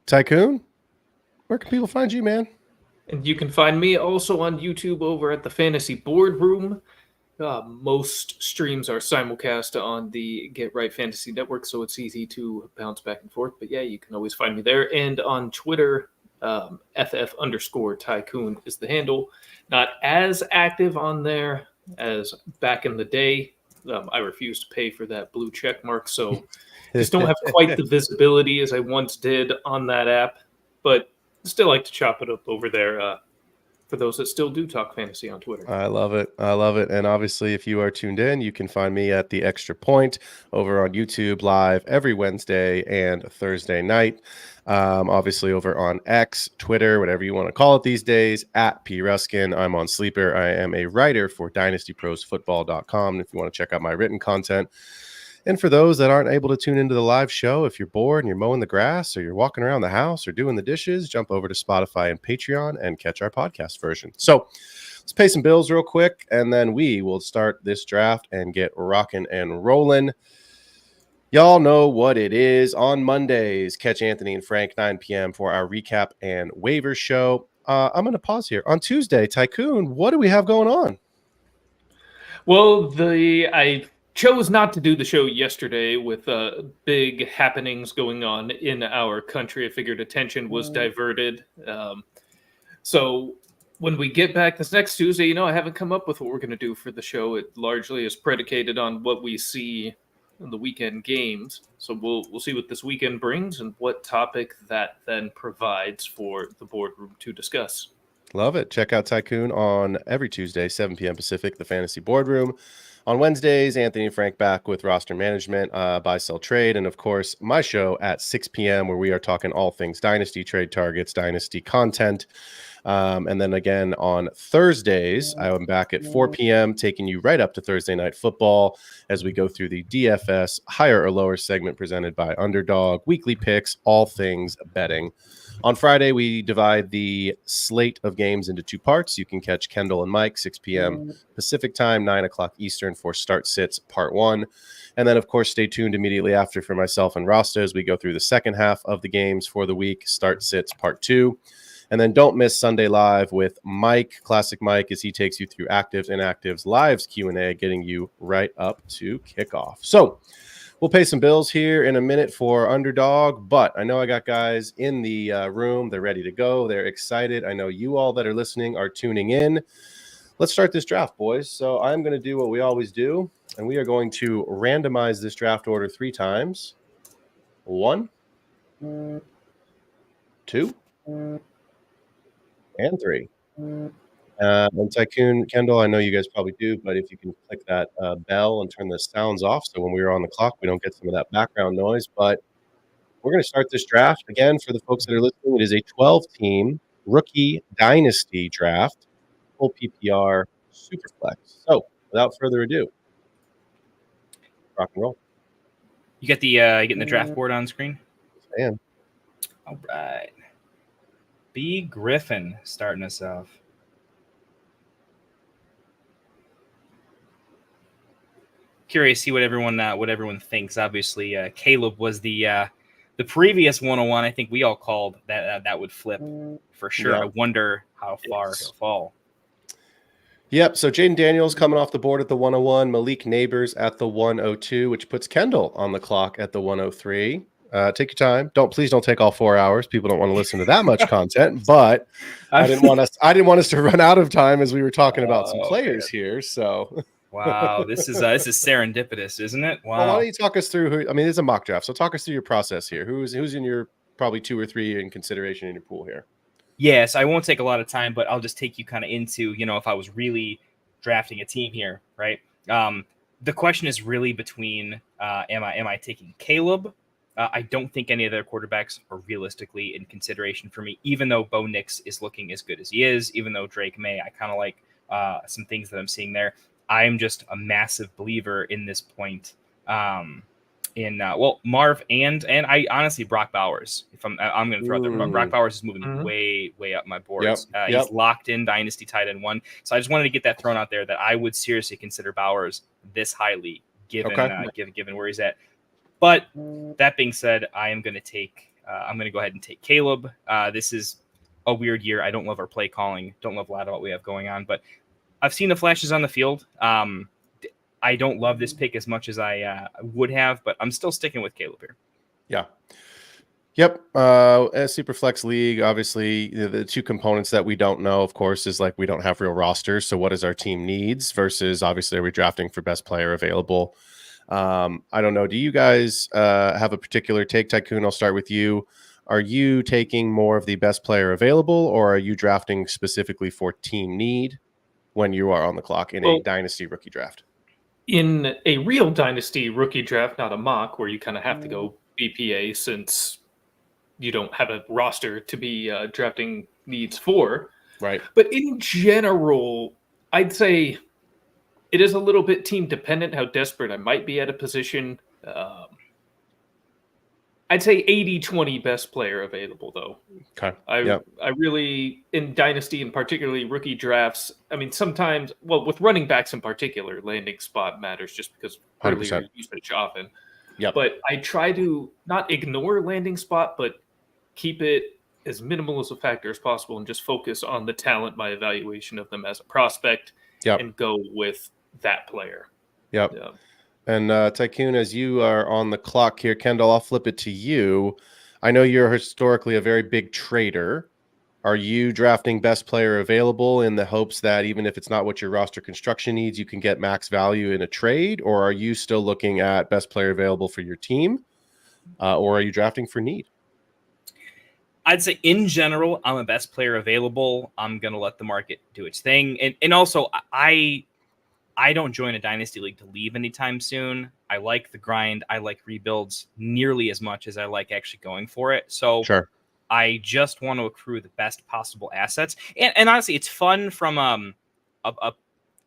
Tycoon, where can people find you, man? And you can find me also on YouTube over at the Fantasy Boardroom. Most streams are simulcast on the Get Right Fantasy Network, so it's easy to bounce back and forth. But yeah, you can always find me there. And on Twitter, FF_Tycoon is the handle. Not as active on there as back in the day. I refuse to pay for that blue check mark, so just don't have quite the visibility as I once did on that app. But still like to chop it up over there for those that still do talk fantasy on Twitter. I love it. I love it. And obviously, if you are tuned in, you can find me at The Extra Point over on YouTube live every Wednesday and Thursday night. Obviously, over on X, Twitter, whatever you want to call it these days, at P. Ruskin. I'm on Sleeper. I am a writer for DynastyProsFootball.com. If you want to check out my written content. And for those that aren't able to tune into the live show, if you're bored and you're mowing the grass or you're walking around the house or doing the dishes, jump over to Spotify and Patreon and catch our podcast version. So let's pay some bills real quick, and then we will start this draft and get rocking and rolling. Y'all know what it is. On Mondays, catch Anthony and Frank 9 p.m. for our recap and waiver show. I'm going to pause here. On Tuesday, Tycoon, what do we have going on? Well, I chose not to do the show yesterday with big happenings going on in our country. I figured attention was diverted. So when we get back this next Tuesday, I haven't come up with what we're going to do for the show. It largely is predicated on what we see in the weekend games. So we'll see what this weekend brings and what topic that then provides for the boardroom to discuss. Love it. Check out Tycoon on every Tuesday, 7 p.m. Pacific, the Fantasy Boardroom. On Wednesdays, Anthony and Frank back with roster management, buy, sell, trade. And, of course, my show at 6 p.m. where we are talking all things Dynasty, trade targets, Dynasty content. And then again on Thursdays, I am back at 4 p.m. taking you right up to Thursday Night Football as we go through the DFS higher or lower segment presented by Underdog, weekly picks, all things betting. On Friday, we divide the slate of games into two parts. You can catch Kendall and Mike, 6 p.m. Pacific time, 9 o'clock Eastern for Start Sits Part 1. And then, of course, stay tuned immediately after for myself and Rasta as we go through the second half of the games for the week, Start Sits Part 2. And then don't miss Sunday Live with Mike, Classic Mike, as he takes you through actives, inactives, lives Q&A, getting you right up to kickoff. So we'll pay some bills here in a minute for Underdog, but I know I got guys in the room. They're ready to go. They're excited. I know you all that are listening are tuning in. Let's start this draft, boys. So I'm going to do what we always do, and we are going to randomize this draft order 3 times. 1, 2, and 3. And Tycoon, Kendall, I know you guys probably do, but if you can click that bell and turn the sounds off so when we're on the clock, we don't get some of that background noise. But we're going to start this draft. Again, for the folks that are listening, it is a 12-team rookie dynasty draft, full PPR, super flex. So without further ado, rock and roll. You got the getting the draft board on screen? Yes, I am. All right. B. Griffin starting us off. Curious to see what everyone thinks. Obviously, Caleb was the previous 101. I think we all called that would flip for sure. Yeah. I wonder how far he'll fall. Yep. So Jaden Daniels coming off the board at the 101, Malik Neighbors at the 102, which puts Kendall on the clock at the 103. Take your time. Please don't take all 4 hours. People don't want to listen to that much content, but I didn't want us to run out of time as we were talking about some players here. So wow, this is serendipitous, isn't it? Wow. Well, why don't you talk us through it's a mock draft. So talk us through your process here. Who's in your probably 2 or 3 in consideration in your pool here? Yes, I won't take a lot of time, but I'll just take you kind of into, if I was really drafting a team here, right? The question is really between am I taking Caleb? I don't think any of their quarterbacks are realistically in consideration for me, even though Bo Nix is looking as good as he is, even though Drake May, I kind of like some things that I'm seeing there. I'm just a massive believer in this point in Marv and I honestly Brock Bowers. If I'm going to throw out there, Brock Bowers is moving way up my boards. He's locked in Dynasty tight end 1. So I just wanted to get that thrown out there that I would seriously consider Bowers this highly given where he's at. But that being said, I'm going to go ahead and take Caleb. This is a weird year. I don't love our play calling. Don't love a lot of what we have going on, but I've seen the flashes on the field. I don't love this pick as much as I would have, but I'm still sticking with Caleb here. Yeah. Yep. A super flex league, obviously the two components that we don't know, of course, is like we don't have real rosters. So what is our team needs versus obviously are we drafting for best player available? I don't know. Do you guys have a particular take? Tycoon, I'll start with you. Are you taking more of the best player available, or are you drafting specifically for team need when you are on the clock in a dynasty rookie draft? In a real dynasty rookie draft, not a mock, where you kind of have to go BPA since you don't have a roster to be drafting needs for. Right. But in general, I'd say it is a little bit team dependent how desperate I might be at a position. I'd say 80-20 best player available, though. Okay. I really, in Dynasty and particularly rookie drafts, I mean, sometimes, well, with running backs in particular, landing spot matters just because earlier usage often. Yep. But I try to not ignore landing spot, but keep it as minimal as a factor as possible and just focus on the talent, my evaluation of them as a prospect, and go with that player. Yep. And Tycoon, as you are on the clock here, Kendall, I'll flip it to you. I know you're historically a very big trader. Are you drafting best player available in the hopes that even if it's not what your roster construction needs, you can get max value in a trade? Or are you still looking at best player available for your team? Or are you drafting for need? I'd say in general, I'm a best player available. I'm going to let the market do its thing. And also, I don't join a dynasty league to leave anytime soon. I like the grind. I like rebuilds nearly as much as I like actually going for it. So I just want to accrue the best possible assets. And honestly, it's fun from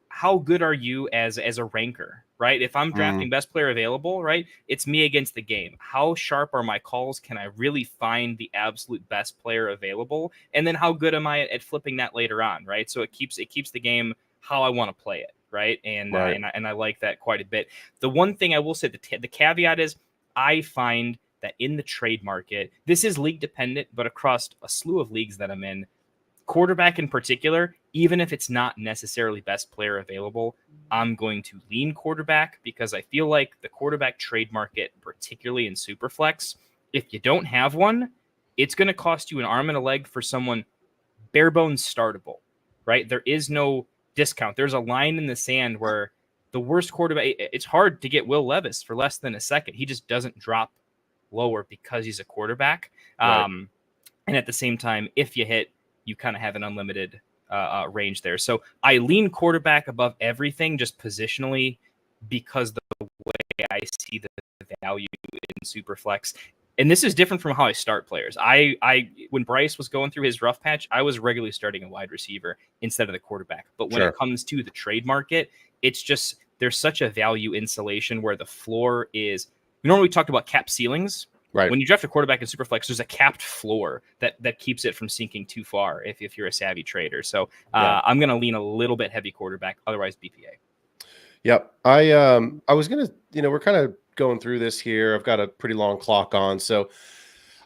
how good are you as a ranker, right? If I'm drafting best player available, right, it's me against the game. How sharp are my calls? Can I really find the absolute best player available? And then how good am I at flipping that later on, right? So it keeps the game how I want to play it. Right. And I like that quite a bit. The one thing I will say, the caveat is I find that in the trade market, this is league dependent, but across a slew of leagues that I'm in, quarterback in particular, even if it's not necessarily best player available, I'm going to lean quarterback because I feel like the quarterback trade market, particularly in Superflex, if you don't have one, it's going to cost you an arm and a leg for someone bare bones startable, right? There is no discount. There's a line in the sand where the worst quarterback, it's hard to get Will Levis for less than a second. He just doesn't drop lower because he's a quarterback. Right. And at the same time, if you hit, you kind of have an unlimited range there. So I lean quarterback above everything just positionally because the way I see the value in Superflex. And this is different from how I start players. When Bryce was going through his rough patch, I was regularly starting a wide receiver instead of the quarterback. But when it comes to the trade market, it's just there's such a value insulation where the floor is. Normally we talked about cap ceilings. Right. When you draft a quarterback in Superflex, there's a capped floor that keeps it from sinking too far if you're a savvy trader. So I'm going to lean a little bit heavy quarterback, otherwise BPA. Yep. I was going to, we're kind of going through this here. I've got a pretty long clock on. So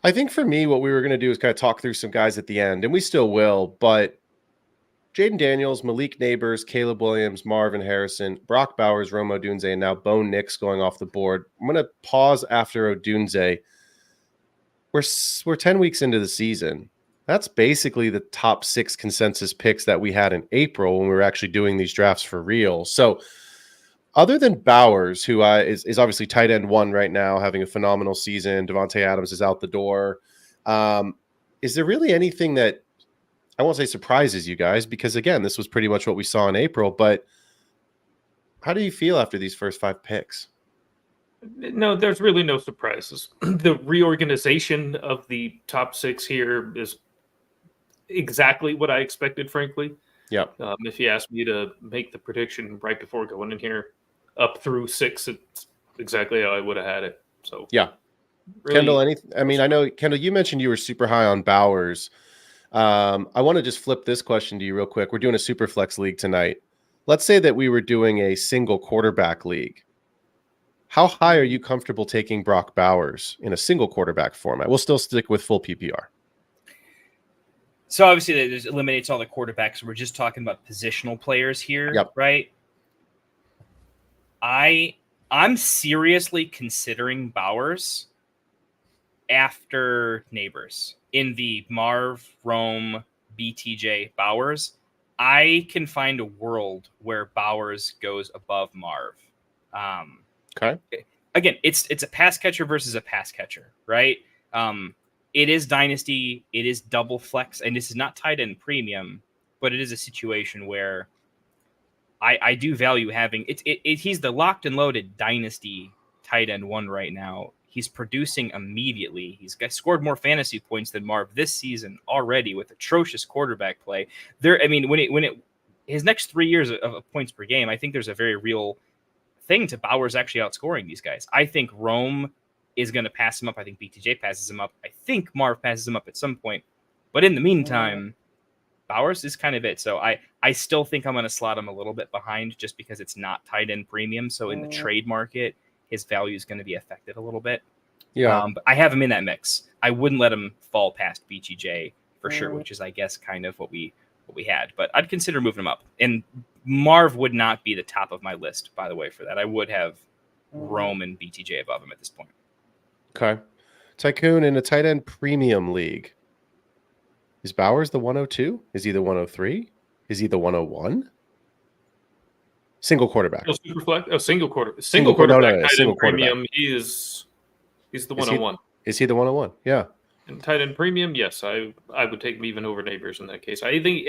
I think for me, what we were going to do is kind of talk through some guys at the end, and we still will, but Jaden Daniels, Malik Neighbors, Caleb Williams, Marvin Harrison, Brock Bowers, Rome Odunze, and now Bo Nix going off the board. I'm going to pause after Odunze. We're 10 weeks into the season. That's basically the top 6 consensus picks that we had in April when we were actually doing these drafts for real. So other than Bowers, who is obviously tight end 1 right now, having a phenomenal season, Devontae Adams is out the door. Is there really anything that, I won't say surprises you guys, because again, this was pretty much what we saw in April, but how do you feel after these first 5 picks? No, there's really no surprises. The reorganization of the top 6 here is exactly what I expected, frankly. Yeah. If you asked me to make the prediction right before going in here, up through 6, it's exactly how I would have had it. So yeah. Really, Kendall, I know, Kendall, you mentioned you were super high on Bowers. I want to just flip this question to you real quick. We're doing a super flex league tonight. Let's say that we were doing a single quarterback league. How high are you comfortable taking Brock Bowers in a single quarterback format? We'll still stick with full PPR. So obviously that eliminates all the quarterbacks. We're just talking about positional players here, Yep. right? I'm seriously considering Bowers after Neighbors in the Marv, Rome, BTJ Bowers. I can find a world where Bowers goes above Marv. Okay. Again, it's a pass catcher versus a pass catcher, right? It is Dynasty, it is double flex, and this is not tight end premium, but it is a situation where I do value having it. He's the locked and loaded Dynasty tight end one right now. He's producing immediately. He's scored more fantasy points than Marv this season already with atrocious quarterback play. His next 3 years of points per game, I think there's a very real thing to Bowers actually outscoring these guys. I think Rome is going to pass him up. I think BTJ passes him up. I think Marv passes him up at some point. But in the meantime, Bowers is kind of it. So I still think I'm going to slot him a little bit behind just because it's not tight end premium. So in the trade market, his value is going to be affected a little bit. Yeah. But I have him in that mix. I wouldn't let him fall past BTJ for sure, which is, I guess, kind of what we had. But I'd consider moving him up. And Marv would not be the top of my list, by the way, for that. I would have Rome and BTJ above him at this point. Okay. Tycoon in a tight end premium league. Is Bowers the 102? Is he the 103? Is he the 101? Single quarterback. Single quarterback. Tight single end premium. He's the 101. Is he the 101? Yeah. And tight end premium, yes, I would take him even over Neighbors in that case. I think,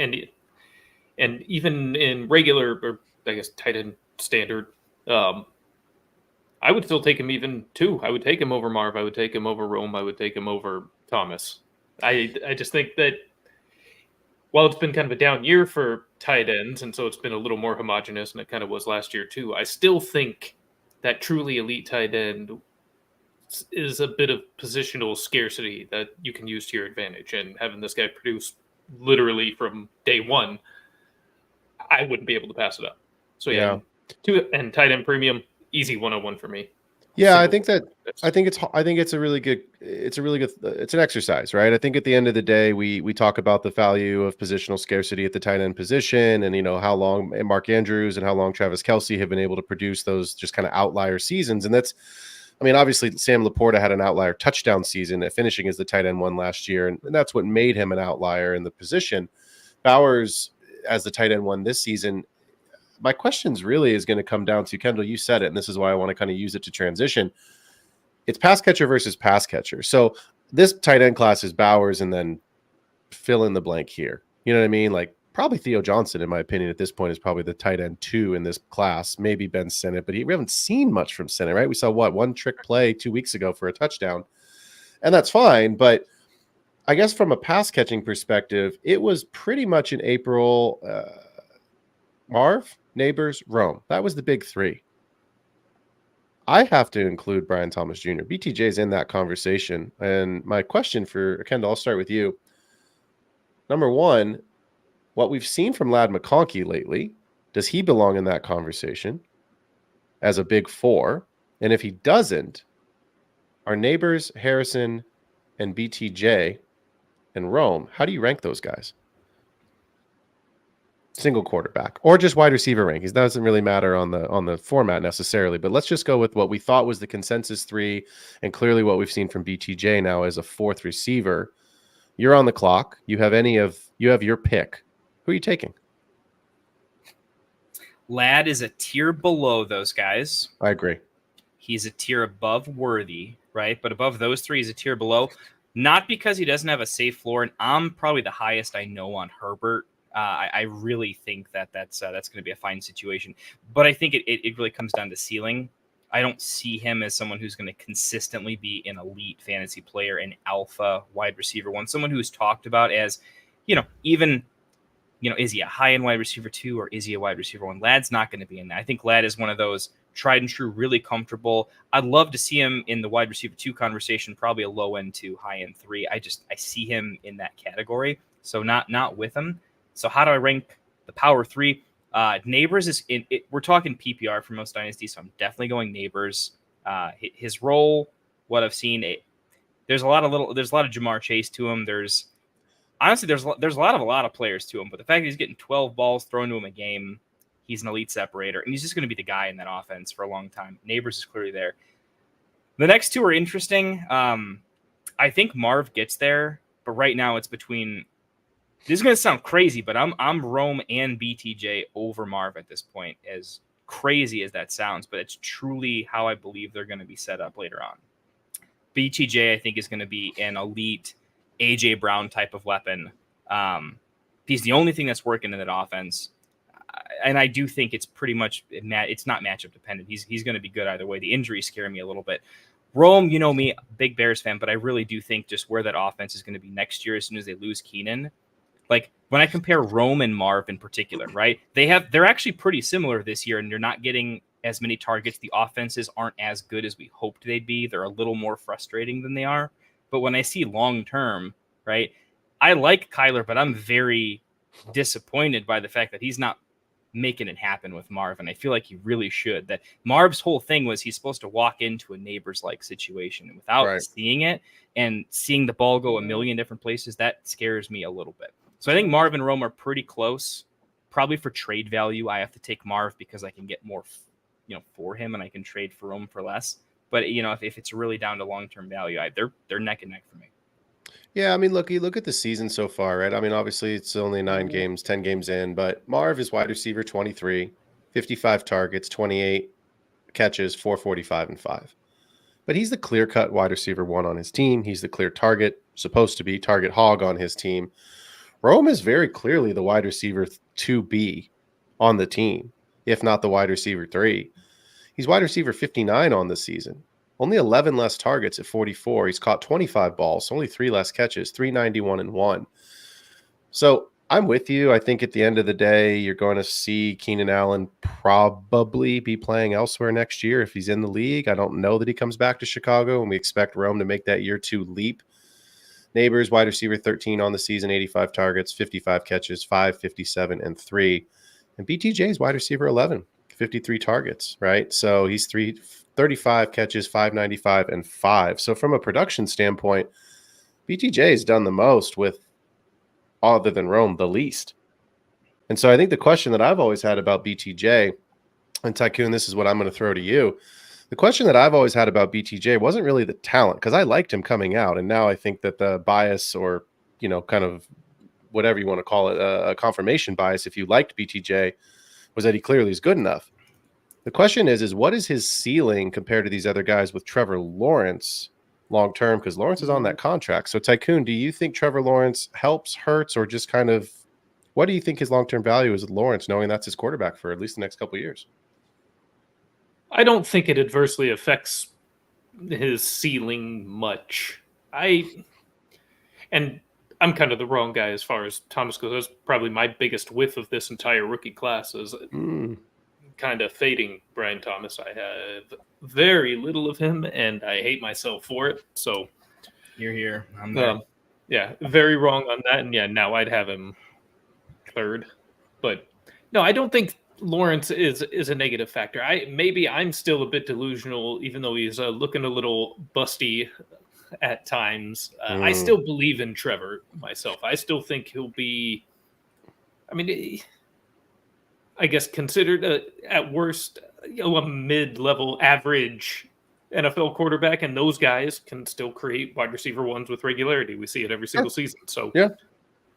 and even in regular, or I guess tight end standard, I would still take him even too. I would take him over Marv. I would take him over Rome. I would take him over Thomas. I just think that while it's been kind of a down year for tight ends, and so it's been a little more homogenous, and it kind of was last year too, I still think that truly elite tight end is a bit of positional scarcity that you can use to your advantage. And having this guy produce literally from day one, I wouldn't be able to pass it up. So yeah. And tight end premium, easy 101 for me. Yeah, I think it's an exercise, right? I think at the end of the day, we talk about the value of positional scarcity at the tight end position, and how long Mark Andrews and how long Travis Kelce have been able to produce those just kind of outlier seasons. And that's, obviously Sam Laporta had an outlier touchdown season at finishing as the tight end one last year, and that's what made him an outlier in the position. Bowers as the tight end one this season. My questions really is going to come down to, Kendall, you said it, and this is why I want to kind of use it to transition. It's pass catcher versus pass catcher. So this tight end class is Bowers and then fill in the blank here. You know what I mean? Like probably Theo Johnson, in my opinion, at this point is probably the tight end 2 in this class. Maybe Ben Sinnott, but we haven't seen much from Sinnott, right? We saw one trick play 2 weeks ago for a touchdown, and that's fine. But I guess from a pass catching perspective, it was pretty much in April, Marv, Neighbors, Rome. That was the big 3. I have to include Brian Thomas Jr. BTJ's in that conversation. And my question for Kendall, I'll start with you. Number one, what we've seen from Ladd McConkey lately, does he belong in that conversation as a big 4? And if he doesn't, are Neighbors, Harrison, and BTJ and Rome, how do you rank those guys? Single quarterback or just wide receiver rankings. That doesn't really matter on the format necessarily, but let's just go with what we thought was the consensus 3 and clearly what we've seen from BTJ now as a 4th receiver. You're on the clock. You have your pick. Who are you taking? Ladd is a tier below those guys. I agree. He's a tier above Worthy, right? But above those 3, he's a tier below. Not because he doesn't have a safe floor, and I'm probably the highest I know on Herbert. I really think that's going to be a fine situation. But I think it really comes down to ceiling. I don't see him as someone who's going to consistently be an elite fantasy player, an alpha wide receiver 1, someone who's talked about as, is he a high-end wide receiver 2 or is he a wide receiver 1? Ladd's not going to be in that. I think Ladd is one of those tried and true, really comfortable. I'd love to see him in the wide receiver 2 conversation, probably a low-end 2, high-end 3. I see him in that category, so not with him. So how do I rank the power 3? Neighbors is we're talking PPR for most dynasties, so I'm definitely going Neighbors. His role, what I've seen, there's a lot of Jamar Chase to him. There's a lot of players to him, but the fact that he's getting 12 balls thrown to him a game, he's an elite separator, and he's just going to be the guy in that offense for a long time. Neighbors is clearly there. The next two are interesting. I think Marv gets there, but right now it's between. This is going to sound crazy, but I'm Rome and BTJ over Marv at this point, as crazy as that sounds, but it's truly how I believe they're going to be set up later on. BTJ, I think, is going to be an elite AJ Brown type of weapon. He's the only thing that's working in that offense. And I do think it's pretty much it's not matchup dependent. He's going to be good either way. The injuries scare me a little bit. Rome, you know me, big Bears fan, but I really do think just where that offense is going to be next year as soon as they lose Keenan. Like when I compare Rome and Marv in particular, right? They're actually pretty similar this year, and they're not getting as many targets. The offenses aren't as good as we hoped they'd be. They're a little more frustrating than they are. But when I see long term, right, I like Kyler, but I'm very disappointed by the fact that he's not making it happen with Marv, and I feel like he really should. That Marv's whole thing was he's supposed to walk into a neighbors-like situation, and without seeing it and seeing the ball go a million different places, that scares me a little bit. So I think Marv and Rome are pretty close. Probably for trade value, I have to take Marv because I can get more, for him, and I can trade for Rome for less. But if it's really down to long-term value, they're neck and neck for me. Yeah, I mean, you look at the season so far, right? I mean, obviously it's only 9 games, 10 games in, but Marv is wide receiver 23, 55 targets, 28 catches, 445 and 5. But he's the clear-cut wide receiver 1 on his team. He's the clear supposed to be target hog on his team. Rome is very clearly the wide receiver 2B on the team, if not the wide receiver 3. He's wide receiver 59 on the season. Only 11 less targets at 44. He's caught 25 balls, only 3 less catches, 391 and 1. So I'm with you. I think at the end of the day, you're going to see Keenan Allen probably be playing elsewhere next year if he's in the league. I don't know that he comes back to Chicago, and we expect Rome to make that year 2 leap. Neighbors, wide receiver 13 on the season, 85 targets, 55 catches, 557 and 3. And BTJ's wide receiver 11, 53 targets, right? So he's 35 catches, 595 and 5. So from a production standpoint, BTJ has done the most with, other than Rome, the least. And so I think the question that I've always had about BTJ, and Tycoon, this is what I'm going to throw to you. The question that I've always had about BTJ wasn't really the talent, because I liked him coming out. And now I think that the bias, or, kind of whatever you want to call it, a confirmation bias, if you liked BTJ, was that he clearly is good enough. The question is what is his ceiling compared to these other guys with Trevor Lawrence long-term? Because Lawrence is on that contract. So Tycoon, do you think Trevor Lawrence helps, hurts, or just kind of, what do you think his long-term value is with Lawrence, knowing that's his quarterback for at least the next couple of years? I don't think it adversely affects his ceiling much. I'm kind of the wrong guy as far as Thomas goes. That's probably my biggest whiff of this entire rookie class is kind of fading Brian Thomas. I have very little of him, and I hate myself for it. So you're here. I'm there. Yeah, very wrong on that. And yeah, now I'd have him third. But no, I don't think Lawrence is a negative factor. Maybe I'm still a bit delusional, even though he's looking a little busty at times. I still believe in Trevor myself. I still think he'll be, I guess, considered at worst a mid-level average NFL quarterback, and those guys can still create wide receiver 1s with regularity. We see it every single season. So yeah.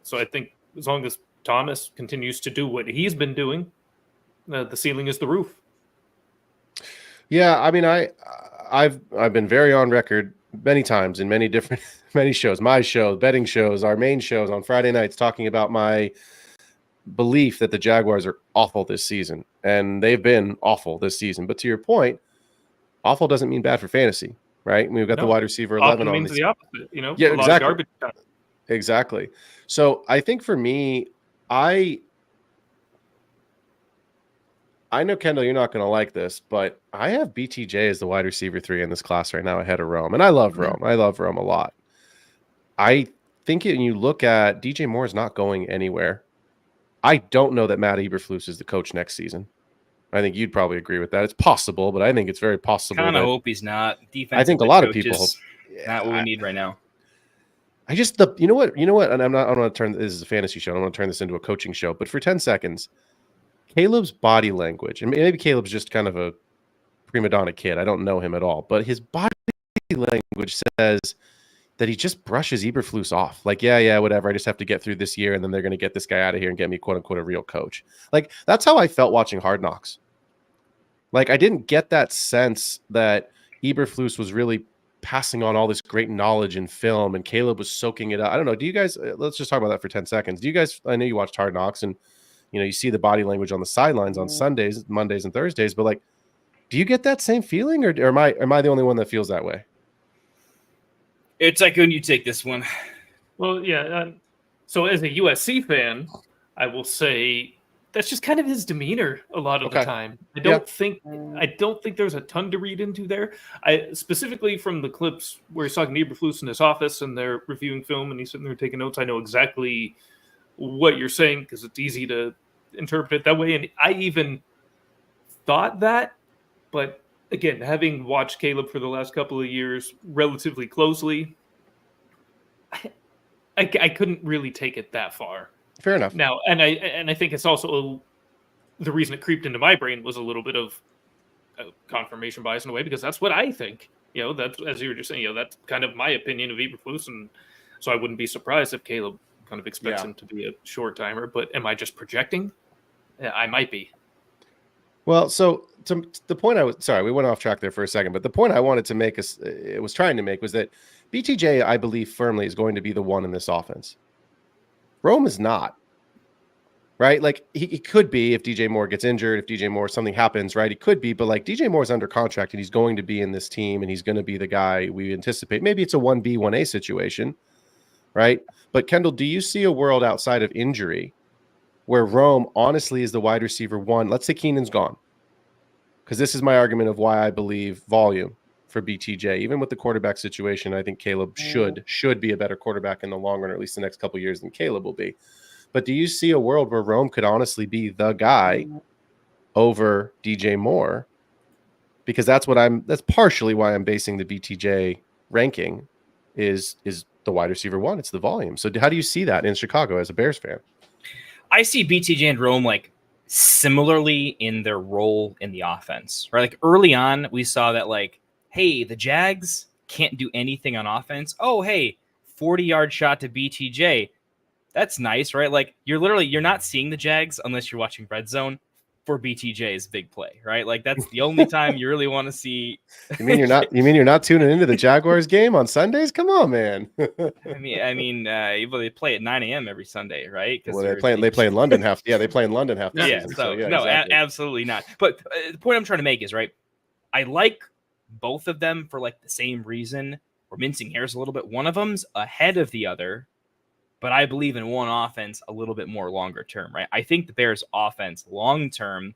So I think as long as Thomas continues to do what he's been doing, the ceiling is the roof. Yeah, I've been very on record many times in many shows, my show, betting shows, our main shows on Friday nights, talking about my belief that the Jaguars are awful this season, and they've been awful this season. But to your point, awful doesn't mean bad for fantasy, right? We've got the wide receiver 11 on means the opposite, Yeah, a lot of garbage time. Exactly. So I think for me, I know, Kendall, you're not going to like this, but I have BTJ as the wide receiver 3 in this class right now ahead of Rome. And I love Rome. I love Rome a lot. I think when you look at DJ Moore is not going anywhere. I don't know that Matt Eberflus is the coach next season. I think you'd probably agree with that. It's possible, but I think it's very possible. Kind of hope he's not. I think a lot of people hope. Not what we need right now. I just you know what, and I'm not to turn this is a fantasy show. I don't want to turn this into a coaching show, but for 10 seconds, Caleb's body language, and maybe Caleb's just kind of a prima donna kid. I don't know him at all, but his body language says that he just brushes Eberflus off. Like, yeah, whatever. I just have to get through this year, and then they're going to get this guy out of here and get me, quote unquote, a real coach. Like, that's how I felt watching Hard Knocks. Like, I didn't get that sense that Eberflus was really passing on all this great knowledge in film, and Caleb was soaking it up. I don't know. Do you guys? Let's just talk about that for 10 seconds. Do you guys? I know you watched Hard Knocks, and you see the body language on the sidelines on Sundays, Mondays, and Thursdays. But like, do you get that same feeling, or am I the only one that feels that way? It's like when you take this one. Well, yeah. So as a USC fan, I will say that's just kind of his demeanor a lot of the time. I don't think there's a ton to read into there. I specifically from the clips where he's talking to Eberflus in his office and they're reviewing film and he's sitting there taking notes. I know exactly what you're saying because it's easy to interpret it that way. And I even thought that, but again, having watched Caleb for the last couple of years relatively closely, I couldn't really take it that far. Fair enough. Now, and I think it's also the reason it creeped into my brain was a little bit of confirmation bias in a way, because that's what I think. That's, as you were just saying, that's kind of my opinion of Eberflus, and so I wouldn't be surprised if Caleb kind of expects him to be a short timer. But am I just projecting? Yeah, I might be. Well, so to the point we went off track there for a second, but the point I wanted to make was that BTJ, I believe firmly, is going to be the one in this offense. Rome is not, right? Like he could be if DJ Moore gets injured, if DJ Moore something happens, right? He could be, but like DJ Moore's under contract and he's going to be in this team and he's going to be the guy we anticipate. Maybe it's a 1B, 1A situation, right? But Kendall, do you see a world outside of injury where Rome honestly is the wide receiver one? Let's say Keenan's gone, because this is my argument of why I believe volume for BTJ. Even with the quarterback situation, I think Caleb should be a better quarterback in the long run, or at least the next couple of years, than Caleb will be. But do you see a world where Rome could honestly be the guy over DJ Moore? Because that's partially why I'm basing the BTJ ranking is the wide receiver one. It's the volume. So how do you see that in Chicago as a Bears fan? I see BTJ and Rome like similarly in their role in the offense, right? Like early on, we saw that like, hey, the Jags can't do anything on offense. Oh, hey, 40-yard shot to BTJ. That's nice, right? Like you're not seeing the Jags unless you're watching Red Zone for BTJ's big play, right? Like that's the only time you really want to see. You mean you're not tuning into the Jaguars game on Sundays? Come on, man. I mean, they play at 9 a.m. every Sunday, right? Well, they play in London half. Yeah, they play in London half. Yeah, exactly. Absolutely not. But the point I'm trying to make is, right, I like both of them for like the same reason. We're mincing hairs a little bit. One of them's ahead of the other, but I believe in one offense a little bit more longer term, right? I think the Bears offense long term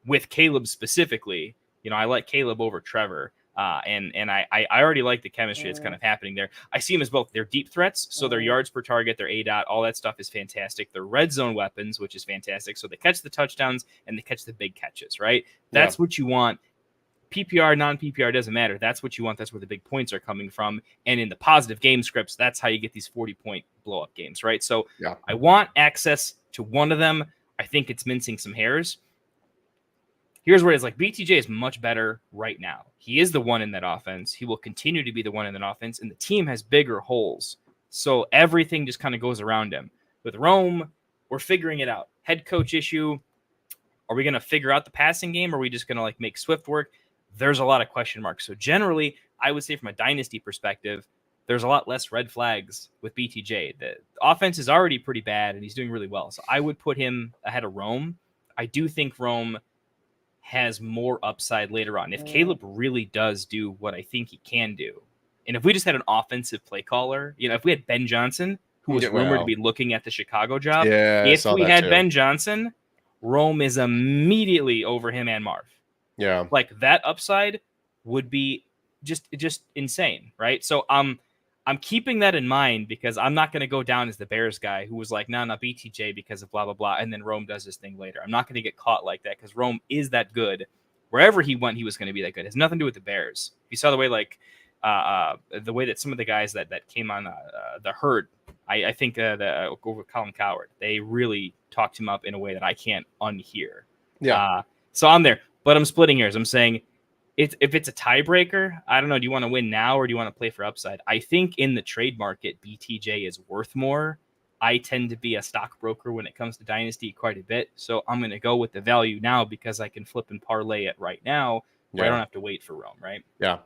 with Caleb specifically, I like Caleb over Trevor. And I already like the chemistry that's kind of happening there. I see them as both. They're deep threats, so their yards per target, their ADOT, all that stuff is fantastic. They're red zone weapons, which is fantastic. So they catch the touchdowns and they catch the big catches, right? That's what you want. PPR, non-PPR, doesn't matter. That's what you want. That's where the big points are coming from. And in the positive game scripts, that's how you get these 40-point blow-up games, right? So I want access to one of them. I think it's mincing some hairs. Here's where it's like BTJ is much better right now. He is the one in that offense. He will continue to be the one in that offense, and the team has bigger holes. So everything just kind of goes around him. With Rome, we're figuring it out. Head coach issue. Are we going to figure out the passing game? Or are we just going to like make Swift work? There's a lot of question marks. So generally, I would say from a dynasty perspective, there's a lot less red flags with BTJ. The offense is already pretty bad, and he's doing really well. So I would put him ahead of Rome. I do think Rome has more upside later on. If Caleb really does do what I think he can do, and if we just had an offensive play caller, if we had Ben Johnson, who was rumored to be looking at the Chicago job, if we had Ben Johnson, Rome is immediately over him and Marv. Like that upside would be just insane, right? So I'm keeping that in mind because I'm not going to go down as the Bears guy who was like, no, BTJ because of blah, blah, blah. And then Rome does his thing later. I'm not going to get caught like that because Rome is that good. Wherever he went, he was going to be that good. It has nothing to do with the Bears. You saw the way, the way that some of the guys that came on the herd, I think over Colin Coward, they really talked him up in a way that I can't unhear. Yeah. So I'm there, but I'm splitting hairs. I'm saying if it's a tiebreaker, I don't know. Do you want to win now or do you want to play for upside? I think in the trade market, BTJ is worth more. I tend to be a stockbroker when it comes to Dynasty quite a bit. So I'm going to go with the value now because I can flip and parlay it right now where I don't have to wait for Rome, right? Yeah.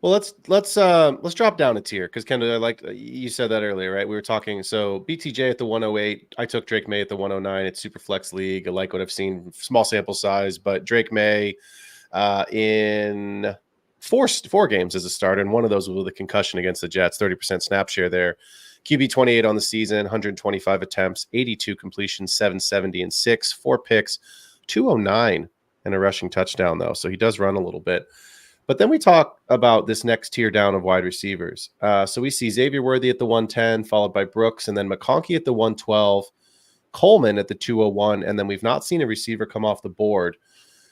Well, let's drop down a tier because Kendall, I like you said that earlier, right? We were talking. So BTJ at the 108. I took Drake May at the 109. It's super flex league. I like what I've seen. Small sample size, but Drake May in four games as a starter, and one of those was with a concussion against the Jets. 30% snap share there. QB 28 on the season, 125 attempts, 82 completions, 770 and 6, 4 picks, 209 and a rushing touchdown though. So he does run a little bit. But then we talk about this next tier down of wide receivers. So we see Xavier Worthy at the 110, followed by Brooks, and then McConkey at the 112, Coleman at the 201, and then we've not seen a receiver come off the board.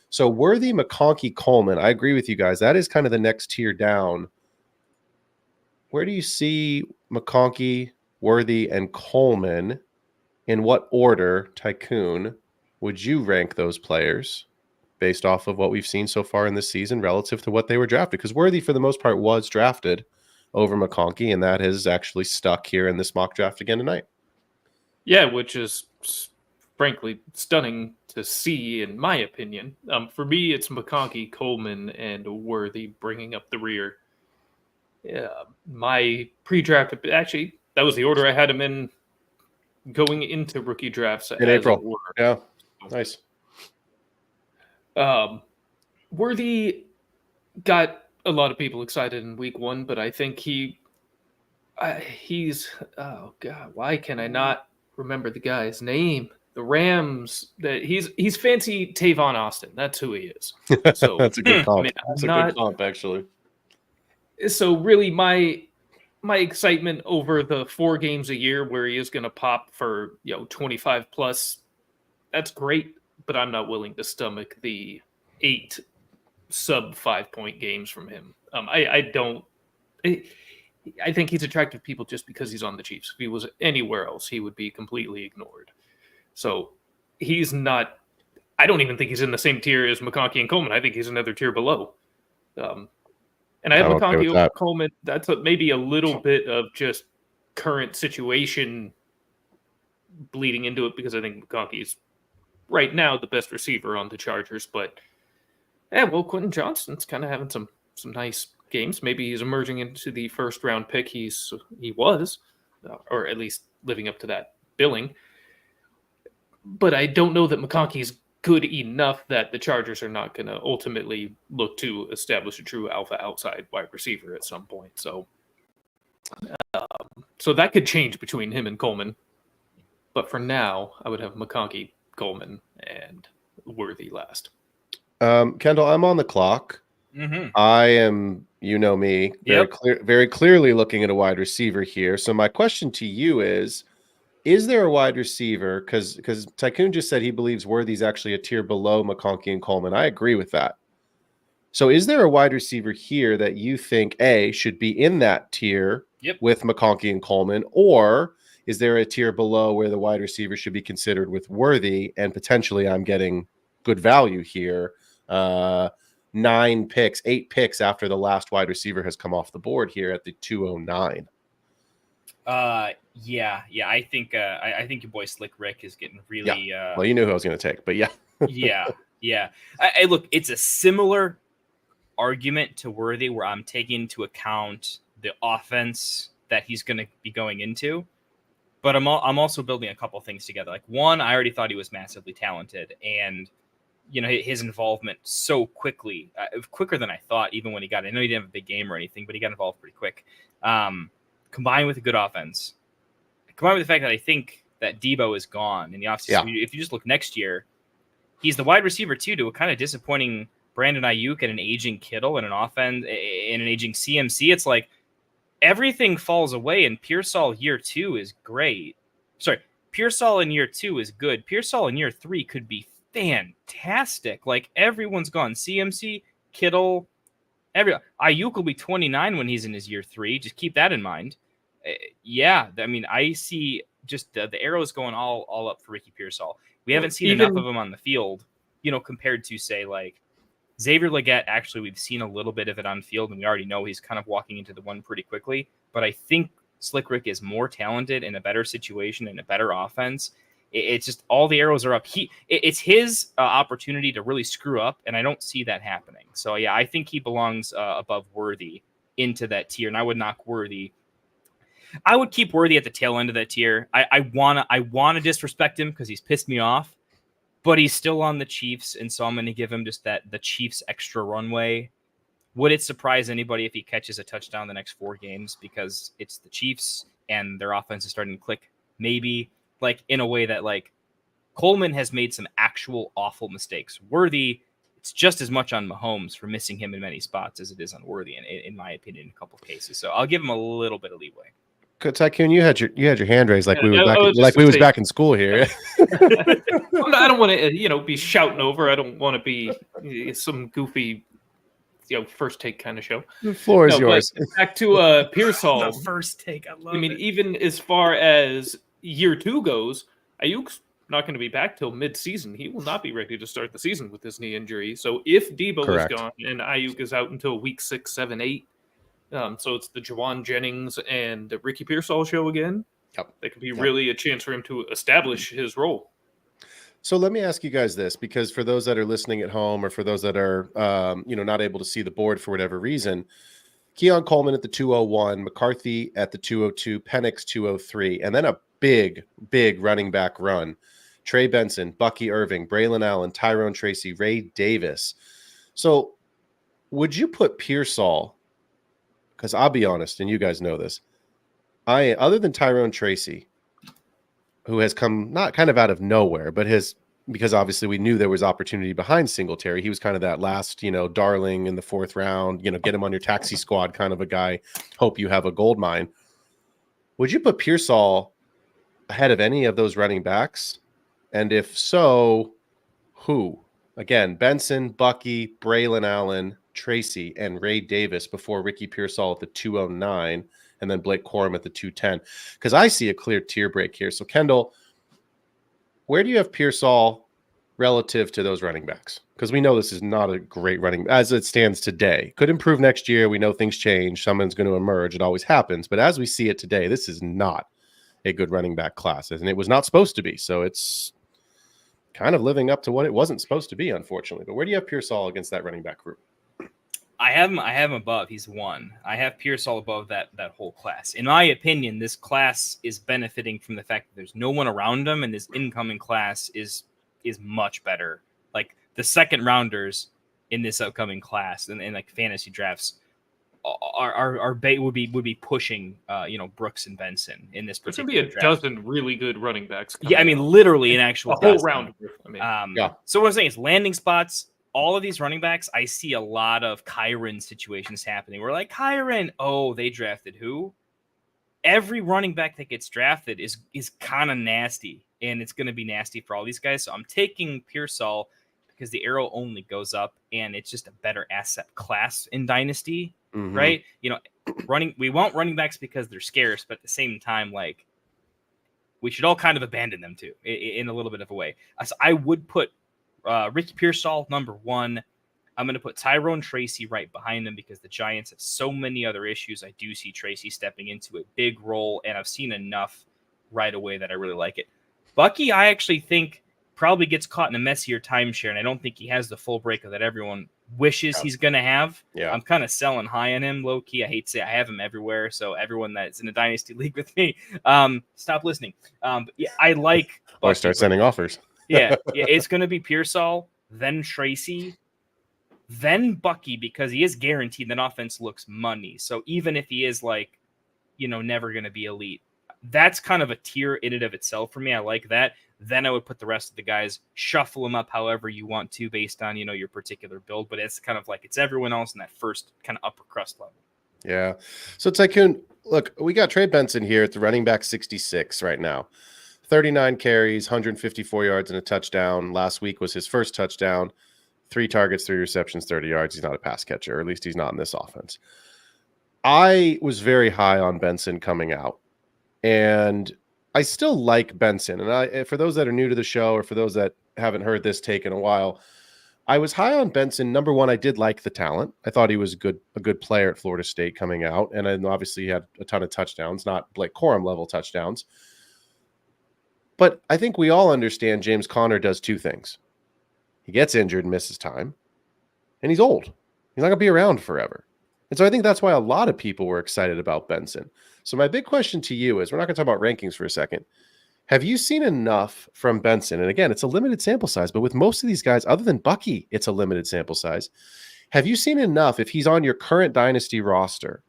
So Worthy, McConkey, Coleman, I agree with you guys. That is kind of the next tier down. Where do you see McConkey, Worthy, and Coleman? In what order, Tycoon, would you rank those players based off of what we've seen so far in this season relative to what they were drafted? Because Worthy, for the most part, was drafted over McConkey, and that has actually stuck here in this mock draft again tonight. Yeah, which is frankly stunning to see, in my opinion. For me, it's McConkey, Coleman, and Worthy bringing up the rear. My pre-draft, actually, that was the order I had him in going into rookie drafts in April. Yeah, nice. Worthy got a lot of people excited in week 1, but I think he's oh god, why can I not remember the guy's name? The Rams, that he's fancy Tavon Austin. That's who he is. So that's a good comp. I mean, that's a good comp, actually. So really, my excitement over the 4 games a year where he is going to pop for 25 plus, that's great. But I'm not willing to stomach the 8 sub 5-point games from him. I think he's attractive to people just because he's on the Chiefs. If he was anywhere else, he would be completely ignored. So he's not. I don't even think he's in the same tier as McConkey and Coleman. I think he's another tier below. And I have McConkey over Coleman. That's maybe a little bit of just current situation bleeding into it because I think McConkey's right now the best receiver on the Chargers. But Quentin Johnston's kind of having some nice games. Maybe he's emerging into the first round pick he was, or at least living up to that billing. But I don't know that McConkey's good enough that the Chargers are not going to ultimately look to establish a true alpha outside wide receiver at some point. So that could change between him and Coleman. But for now, I would have McConkey, Coleman, and Worthy last. Kendall, I'm on the clock. Mm-hmm. I am, you know me, very clearly looking at a wide receiver here. So my question to you is there a wide receiver? Because Tycoon just said he believes Worthy's actually a tier below McConkey and Coleman. I agree with that. So is there a wide receiver here that you think, A, should be in that tier with McConkey and Coleman, or is there a tier below where the wide receiver should be considered with Worthy, and potentially I'm getting good value here, 8 picks after the last wide receiver has come off the board here at the 209? Yeah. I think your boy Slick Rick is getting really. Well, you knew who I was going to take, but yeah. yeah. I look, it's a similar argument to Worthy where I'm taking into account the offense that he's going to be going into, but I'm also building a couple things together. Like, one, I already thought he was massively talented, and his involvement so quickly, quicker than I thought. Even when he got, I know he didn't have a big game or anything, but he got involved pretty quick. Combined with a good offense, combined with the fact that I think that Debo is gone in the offseason. Yeah. If you just look next year, he's the wide receiver too to a kind of disappointing Brandon Ayuk and an aging Kittle and an offense and an aging CMC. It's like everything falls away, and Pearsall year 2 is great. Sorry, Pearsall in year 2 is good. Pearsall in year 3 could be fantastic. Like, everyone's gone. CMC, Kittle, Ayuk will be 29 when he's in his year 3. Just keep that in mind. Yeah, I mean, I see just the arrows going all up for Ricky Pearsall. We haven't seen enough of him on the field, compared to, say, like Xavier Legette. Actually, we've seen a little bit of it on field, and we already know he's kind of walking into the one pretty quickly. But I think Slick Rick is more talented in a better situation and a better offense. It's just all the arrows are up. It's his opportunity to really screw up, and I don't see that happening. So, yeah, I think he belongs above Worthy into that tier, and I would knock Worthy. I would keep Worthy at the tail end of that tier. I wanna disrespect him because he's pissed me off, but he's still on the Chiefs, and so I'm going to give him just the Chiefs extra runway. Would it surprise anybody if he catches a touchdown the next 4 games because it's the Chiefs and their offense is starting to click? Maybe, like, in a way that, like, Coleman has made some actual awful mistakes. Worthy, it's just as much on Mahomes for missing him in many spots as it is on Worthy, in my opinion, in a couple of cases. So I'll give him a little bit of leeway. Tycoon, you had your hand raised like we was back in school here. I don't want to be shouting over. I don't want to be some goofy first take kind of show. The floor is yours. Back to Pearsall. The first take, I mean, even as far as year 2 goes, Ayuk's not going to be back till mid-season. He will not be ready to start the season with this knee injury. So if Debo is gone and Ayuk is out until week 6, 7, 8, so it's the Jawan Jennings and Ricky Pearsall show again. Yep. That could be really a chance for him to establish his role. So let me ask you guys this, because for those that are listening at home or for those that are, not able to see the board for whatever reason, Keon Coleman at the 201, McCarthy at the 202, Penix 203, and then a big running back run. Trey Benson, Bucky Irving, Braylon Allen, Tyrone Tracy, Ray Davis. So would you put Pearsall, because I'll be honest, and you guys know this, other than Tyrone Tracy, who has come not kind of out of nowhere, but because obviously we knew there was opportunity behind Singletary. He was kind of that last, darling in the 4th round, get him on your taxi squad kind of a guy. Hope you have a gold mine. Would you put Pearsall ahead of any of those running backs? And if so, who? Again, Benson, Bucky, Braylon Allen, Tracy, and Ray Davis before Ricky Pearsall at the 209, and then Blake Corum at the 210. Because I see a clear tier break here. So, Kendall, where do you have Pearsall relative to those running backs? Because we know this is not a great running as it stands today. Could improve next year. We know things change. Someone's going to emerge. It always happens. But as we see it today, this is not a good running back class, and it was not supposed to be. So it's kind of living up to what it wasn't supposed to be, unfortunately. But where do you have Pearsall against that running back group? I have him above. He's 1. I have Pearsall above that whole class. In my opinion, this class is benefiting from the fact that there's no one around him, and this incoming class is much better. Like, the second rounders in this upcoming class and like fantasy drafts would be pushing Brooks and Benson in this particular draft. There's going to be a dozen really good running backs. Yeah, I mean, literally an actual whole round. So what I'm saying is landing spots. All of these running backs, I see a lot of Kyron situations happening. We're like, Kyron, they drafted who? Every running back that gets drafted is kind of nasty, and it's going to be nasty for all these guys. So I'm taking Pearsall because the arrow only goes up, and it's just a better asset class in Dynasty, right? We want running backs because they're scarce, but at the same time, like, we should all kind of abandon them too, in a little bit of a way. So I would put Ricky Pearsall number 1. I'm going to put Tyrone Tracy right behind him because the Giants have so many other issues. I do see Tracy stepping into a big role, and I've seen enough right away that I really like it. Bucky, I actually think probably gets caught in a messier timeshare, and I don't think he has the full breakup that everyone wishes he's going to have. Yeah. I'm kind of selling high on him, low-key. I hate to say I have him everywhere, so everyone that's in a Dynasty league with me, stop listening. But yeah, I like Bucky. Or start sending offers. Yeah, it's going to be Pearsall, then Tracy, then Bucky, because he is guaranteed that offense looks money. So even if he is like, never going to be elite, that's kind of a tier in and of itself for me. I like that. Then I would put the rest of the guys, shuffle them up however you want to based on, your particular build. But it's kind of like it's everyone else in that first kind of upper crust level. Yeah. So Tycoon, look, we got Trey Benson here at the running back 66 right now. 39 carries, 154 yards and a touchdown. Last week was his first touchdown. 3 targets, 3 receptions, 30 yards. He's not a pass catcher, or at least he's not in this offense. I was very high on Benson coming out, and I still like Benson. And for those that are new to the show, or for those that haven't heard this take in a while, I was high on Benson. Number one, I did like the talent. I thought he was a good player at Florida State coming out, and then obviously he had a ton of touchdowns, not Blake Corum level touchdowns. But I think we all understand James Conner does 2 things. He gets injured and misses time, and he's old. He's not going to be around forever. And so I think that's why a lot of people were excited about Benson. So my big question to you is, we're not going to talk about rankings for a second. Have you seen enough from Benson? And again, it's a limited sample size, but with most of these guys, other than Bucky, it's a limited sample size. Have you seen enough, if he's on your current Dynasty roster,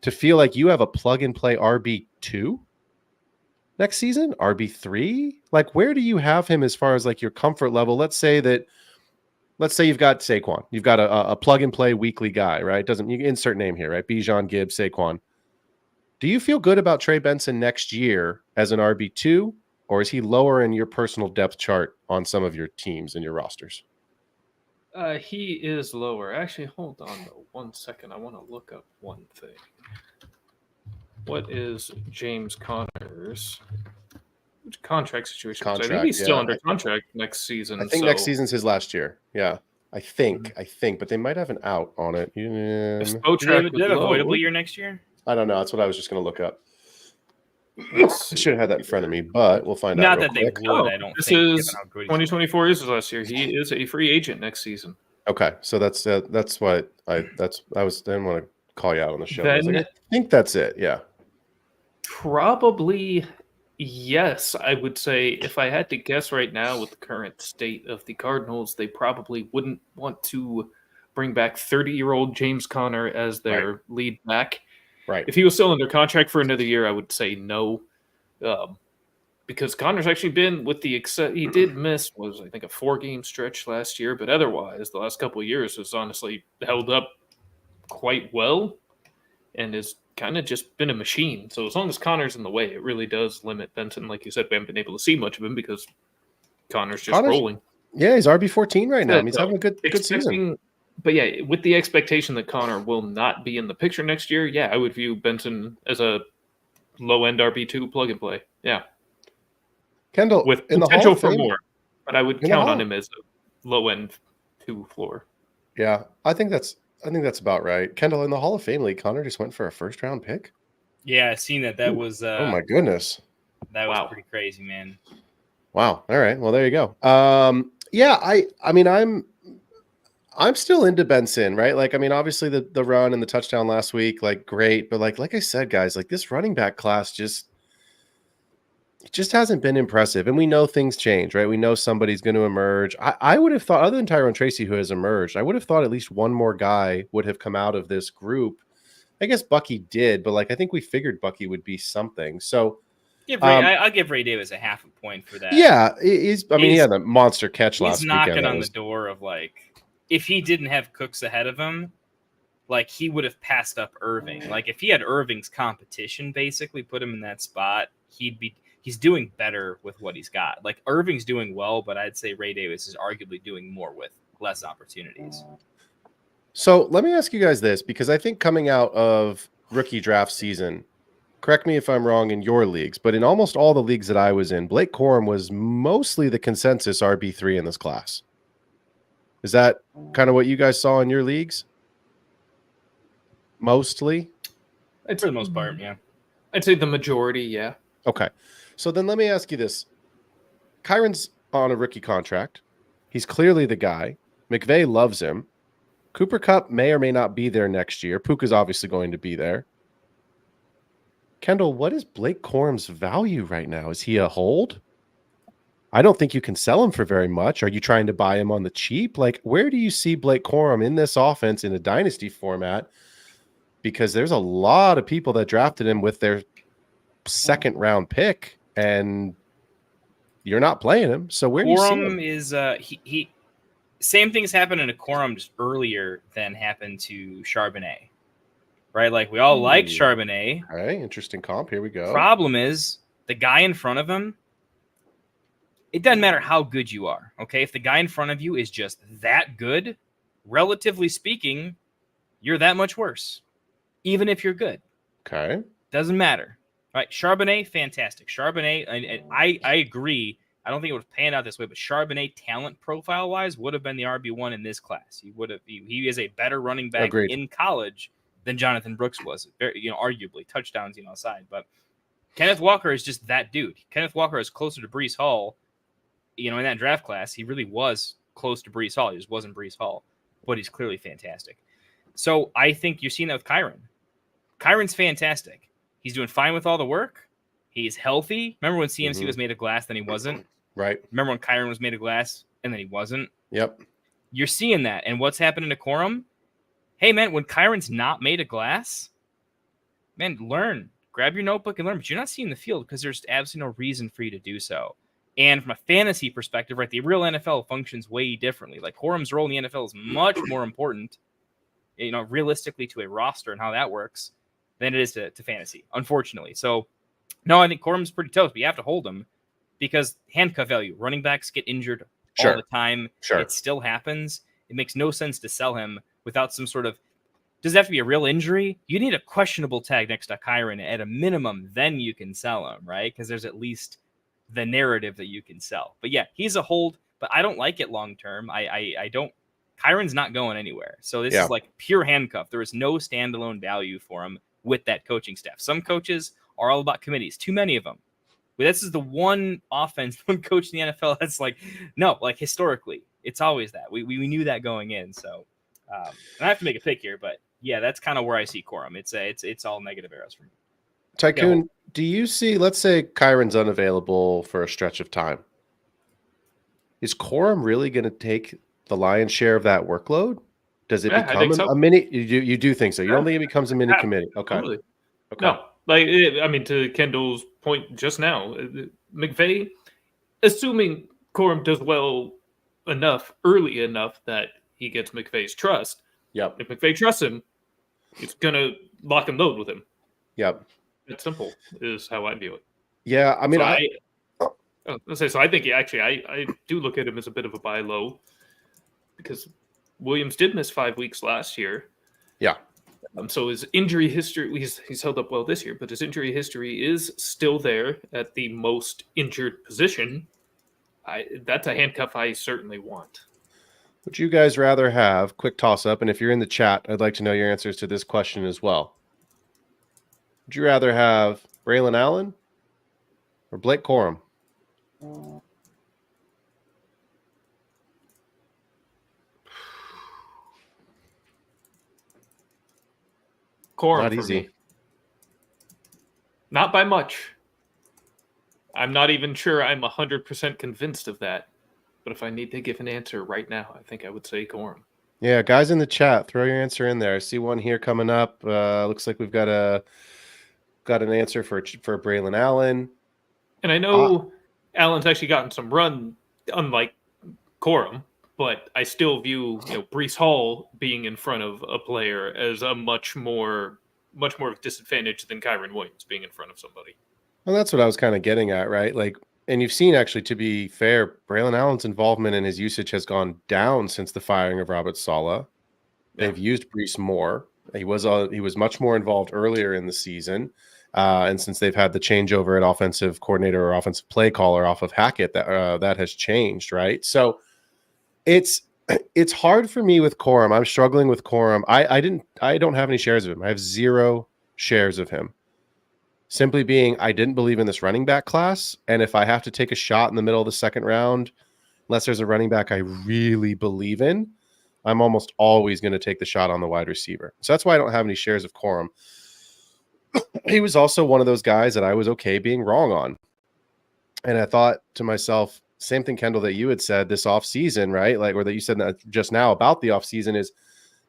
to feel like you have a plug-and-play RB2 next season? RB3? Like, where do you have him as far as like your comfort level? Let's say you've got Saquon. You've got a plug-and-play weekly guy, right? You can insert name here, right? Bijan, Gibbs, Saquon. Do you feel good about Trey Benson next year as an RB2, or is he lower in your personal depth chart on some of your teams and your rosters? He is lower. Actually, hold on 1 second. I want to look up one thing. What is James Conner's contract situation? I think he's still under contract next season. I think next season's his last year. Yeah. I think, but they might have an out on it. Do they have a voidable year next year? I don't know. That's what I was just going to look up. I should have had that in front of me, but we'll find out. Not that they would, I don't this think. This is 2024 is his last year. He is a free agent next season. Okay, so that's what I didn't want to call you out on the show. I think that's it. Yeah. Probably yes. I would say if I had to guess right now with the current state of the Cardinals, they probably wouldn't want to bring back 30-year-old James Conner as their lead back. Right. If he was still under contract for another year, I would say no, because Connor's actually been with the he did miss I think a 4-game stretch last year, but otherwise the last couple of years has honestly held up quite well, and has kind of just been a machine. So as long as Connor's in the way, it really does limit Benson. Like you said, we haven't been able to see much of him because Connor's rolling. Yeah, he's RB14 right now. He's having a good season. But yeah, with the expectation that Conner will not be in the picture next year, yeah, I would view Benson as a low-end RB2 plug-and-play. Yeah. Kendall, with potential for more, but I would count on him as a low-end 2 floor. Yeah, I think that's about right. Kendall, in the Hall of Fame league, Conner just went for a first-round pick. Yeah, I've seen that. That was oh my goodness. That was pretty crazy, man. Wow. All right. Well, there you go. Yeah, I mean, I'm still into Benson, right? Like, I mean, obviously the run and the touchdown last week, like, great. But like I said, guys, like, this running back class just hasn't been impressive. And we know things change, right? We know somebody's going to emerge. I would have thought, other than Tyrone Tracy, who has emerged, I would have thought at least one more guy would have come out of this group. I guess Bucky did, but like, I think we figured Bucky would be something. So I'll give Ray Davis a half a point for that. Yeah, he had a monster catch last weekend. He's knocking on the door of, like, if he didn't have Cooks ahead of him, like, he would have passed up Irving. Like, if he had Irving's competition, basically put him in that spot, he's doing better with what he's got. Like, Irving's doing well, but I'd say Ray Davis is arguably doing more with less opportunities. So let me ask you guys this, because I think coming out of rookie draft season, correct me if I'm wrong in your leagues, but in almost all the leagues that I was in, Blake Corum was mostly the consensus RB3 in this class. Is that kind of what you guys saw in your leagues? Mostly? For the most part, yeah. I'd say the majority, yeah. Okay. So then let me ask you this. Kyron's on a rookie contract. He's clearly the guy. McVay loves him. Cooper Kupp may or may not be there next year. Puka's obviously going to be there. Kendall, what is Blake Corum's value right now? Is he a hold? I don't think you can sell him for very much. Are you trying to buy him on the cheap? Like, where do you see Blake Corum in this offense in a dynasty format? Because there's a lot of people that drafted him with their second-round pick, and you're not playing him. So where do you see him? Is he same things happened to Corum just earlier than happened to Charbonnet. right? Like we all like Charbonnet. All right, interesting comp. Here we go. Problem is the guy in front of him. It doesn't matter how good you are, okay? If the guy in front of you is just that good, relatively speaking, you're that much worse, even if you're good. Okay. Doesn't matter. All right, Charbonnet, fantastic. Charbonnet, and I agree. I don't think it would have panned out this way, but Charbonnet, talent profile-wise, would have been the RB1 in this class. He is a better running back Agreed. in college than Jonathan Brooks was, arguably. Touchdowns, aside. But Kenneth Walker is just that dude. Kenneth Walker is closer to Breece Hall. In that draft class, he really was close to Breece Hall. He just wasn't Breece Hall, but he's clearly fantastic. So I think you're seeing that with Kyron. Kyron's fantastic. He's doing fine with all the work. He's healthy. Remember when CMC was made of glass, then he wasn't? Right. Remember when Kyron was made of glass, and then he wasn't? Yep. You're seeing that. And what's happening to Corum? Hey, man, when Kyron's not made of glass, man, learn. Grab your notebook and learn. But you're not seeing the field because there's absolutely no reason for you to do so. And from a fantasy perspective, right, the real NFL functions way differently. Like Corum's role in the NFL is much more important, realistically to a roster and how that works than it is to fantasy, unfortunately. So, no, I think Corum's pretty tough, but you have to hold him because handcuff value. Running backs get injured all the time. Sure. It still happens. It makes no sense to sell him without some sort of – does it have to be a real injury? You need a questionable tag next to Kyron at a minimum. Then you can sell him, right? Because there's at least – the narrative that you can sell. But yeah, he's a hold, but I don't like it long term. I don't. Kyron's not going anywhere. So this is like pure handcuff. There is no standalone value for him with that coaching staff. Some coaches are all about committees. Too many of them. But this is the one offense, one coach in the NFL that's like, no, like historically, it's always that. We knew that going in. So and I have to make a pick here, but yeah, that's kind of where I see Corum. It's all negative arrows for me. Tycoon, do you see, let's say Kyron's unavailable for a stretch of time. Is Corum really going to take the lion's share of that workload? Does it become a mini? You do think so? You don't think it becomes a mini committee? Okay. Totally. Okay. No, to Kendall's point just now, McVay, assuming Corum does well enough, early enough that he gets McVay's trust. Yep. If McVay trusts him, he's going to lock and load with him. Yep. It's simple, is how I view it. Yeah, I mean, so I think I do look at him as a bit of a buy low because Williams did miss 5 weeks last year. Yeah. So his injury history, he's held up well this year, but his injury history is still there at the most injured position. That's a handcuff I certainly want. Would you guys rather have, quick toss up, and if you're in the chat, I'd like to know your answers to this question as well. Would you rather have Braylon Allen or Blake Corum? Corum Not for easy. me. Not by much. I'm not even sure I'm 100% convinced of that. But if I need to give an answer right now, I think I would say Corum. Yeah, guys in the chat, throw your answer in there. I see one here coming up. Looks like we've got an answer for Braylon Allen. And I know Allen's actually gotten some run, unlike Corum, but I still view Breece Hall being in front of a player as a much more of a disadvantage than Kyron Williams being in front of somebody. Well, that's what I was kind of getting at, right? Like, and you've seen, actually, to be fair, Braylon Allen's involvement in his usage has gone down since the firing of Robert Saleh. They've used Breece more. He was much more involved earlier in the season. And since they've had the changeover at offensive coordinator or offensive play caller off of Hackett, that has changed, right? So it's hard for me with Corum. I'm struggling with Corum. I don't have any shares of him. I have 0 shares of him. Simply being, I didn't believe in this running back class. And if I have to take a shot in the middle of the second round, unless there's a running back I really believe in, I'm almost always going to take the shot on the wide receiver. So that's why I don't have any shares of Corum. He was also one of those guys that I was okay being wrong on. And I thought to myself, same thing, Kendall, that you had said this offseason, right? Like, or that you said that just now about the offseason, is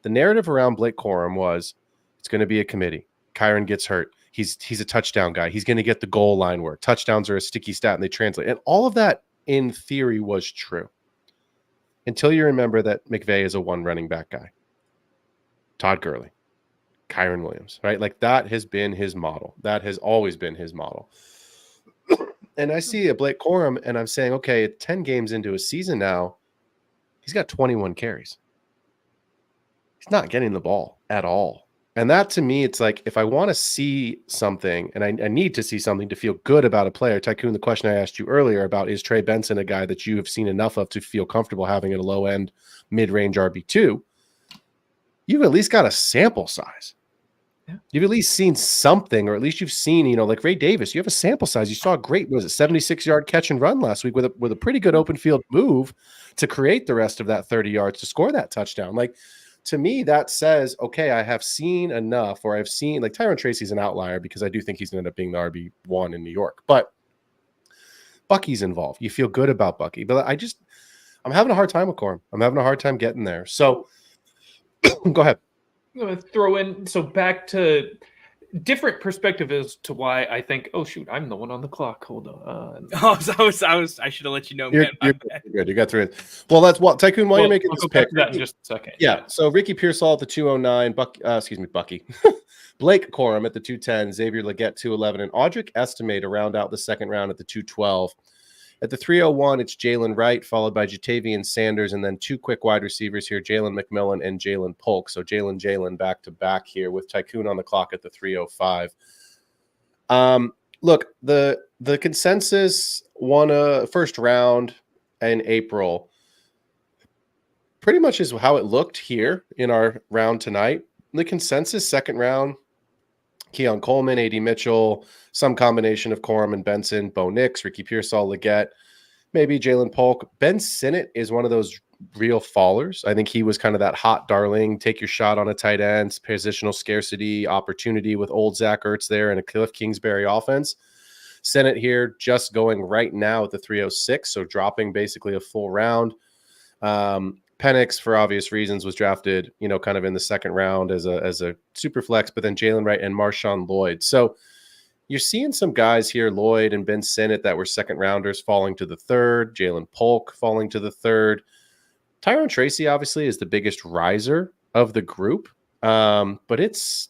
the narrative around Blake Corum was it's going to be a committee. Kyron gets hurt. He's a touchdown guy. He's going to get the goal line work. Touchdowns are a sticky stat and they translate. And all of that in theory was true. Until you remember that McVay is a one running back guy. Todd Gurley. Kyron Williams, right? Like that has been his model. That has always been his model. And I see a Blake Corum and I'm saying, okay, 10 games into a season now, he's got 21 carries. He's not getting the ball at all. And that to me, it's like, if I want to see something and I need to see something to feel good about a player, Tycoon, the question I asked you earlier about, is Trey Benson a guy that you have seen enough of to feel comfortable having at a low end mid-range RB2? You've at least got a sample size. Yeah. You've at least seen something, or at least you've seen, you know, like Ray Davis, you have a sample size. You saw a great, was it 76-yard catch and run last week with a pretty good open field move to create the rest of that 30 yards to score that touchdown. Like, to me, that says, okay, I have seen enough, or I've seen, like, Tyron Tracy's an outlier because I do think he's going to end up being the RB1 in New York, but Bucky's involved. You feel good about Bucky, but I'm having a hard time with Corum. I'm having a hard time getting there. So go ahead. I'm going to throw in, so back to different perspective as to why I think, oh shoot, I'm the one on the clock. Hold on. I should have let you know. You're good. You got through it. Well, that's what Tycoon. While you're making this pick, that in just a second. Yeah. So Ricky Pearsall at the 209. Bucky. Blake Corum at the 210. Xavier Legette 211, and Audric Estimate to round out the second round at the 212. At the 301, it's Jalen Wright, followed by Jatavian Sanders, and then two quick wide receivers here, Jalen McMillan and Jalen Polk. So Jalen back to back here with Tycoon on the clock at the 305. Look, the consensus won a first round in April. Pretty much is how it looked here in our round tonight. The consensus second round, Keon Coleman, A.D. Mitchell, some combination of Corum and Benson, Bo Nix, Ricky Pearsall, Legette, maybe Jalen Polk. Ben Sinnott is one of those real fallers. I think he was kind of that hot darling, take your shot on a tight end, positional scarcity opportunity with old Zach Ertz there and a Cliff Kingsbury offense. Sinnott here just going right now at the 306, so dropping basically a full round. Penix, for obvious reasons, was drafted, you know, kind of in the second round as a super flex, but then Jalen Wright and Marshawn Lloyd. So you're seeing some guys here, Lloyd and Ben Sinnott, that were second rounders falling to the third, Jalen Polk falling to the third. Tyron Tracy obviously is the biggest riser of the group, but it's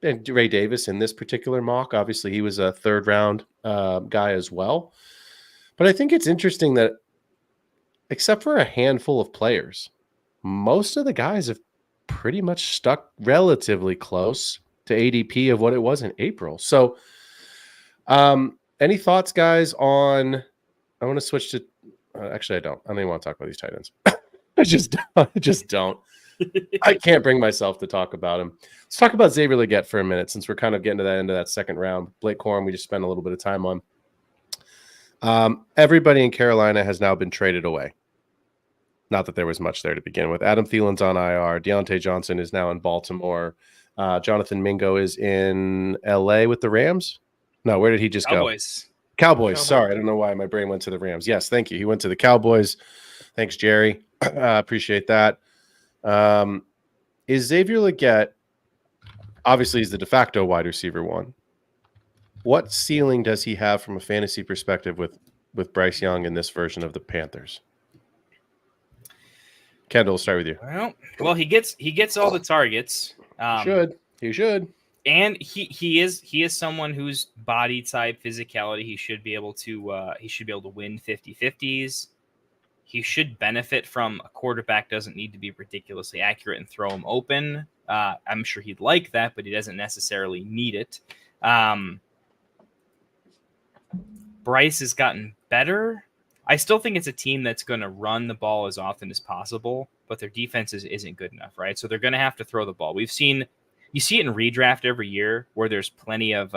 and Ray Davis in this particular mock. Obviously, he was a third round guy as well. But I think it's interesting that except for a handful of players, most of the guys have pretty much stuck relatively close to ADP of what it was in April. So any thoughts, guys, on – I want to switch to actually, I don't even want to talk about these tight ends. I just don't. I can't bring myself to talk about him. Let's talk about Xavier Legette for a minute, since we're kind of getting to that end of that second round. Blake Corum, we just spent a little bit of time on. Everybody in Carolina has now been traded away. Not that there was much there to begin with. Adam Thielen's on IR. Deontay Johnson is now in Baltimore. Jonathan Mingo is in LA with the Rams. No, where did he just go? Cowboys. Sorry, I don't know why my brain went to the Rams. Yes, thank you. He went to the Cowboys. Thanks, Jerry. Appreciate that. Is Xavier Legette, obviously he's the de facto wide receiver one. What ceiling does he have from a fantasy perspective with Bryce Young in this version of the Panthers? Kendall, we'll start with you. Well, he gets all the targets. He should. And he is someone whose body type, physicality, he should be able to win 50-50s. He should benefit from a quarterback doesn't need to be ridiculously accurate and throw him open. I'm sure he'd like that, but he doesn't necessarily need it. Bryce has gotten better. I still think it's a team that's going to run the ball as often as possible, but their defense isn't good enough, right? So they're going to have to throw the ball. You see it in redraft every year where there's plenty of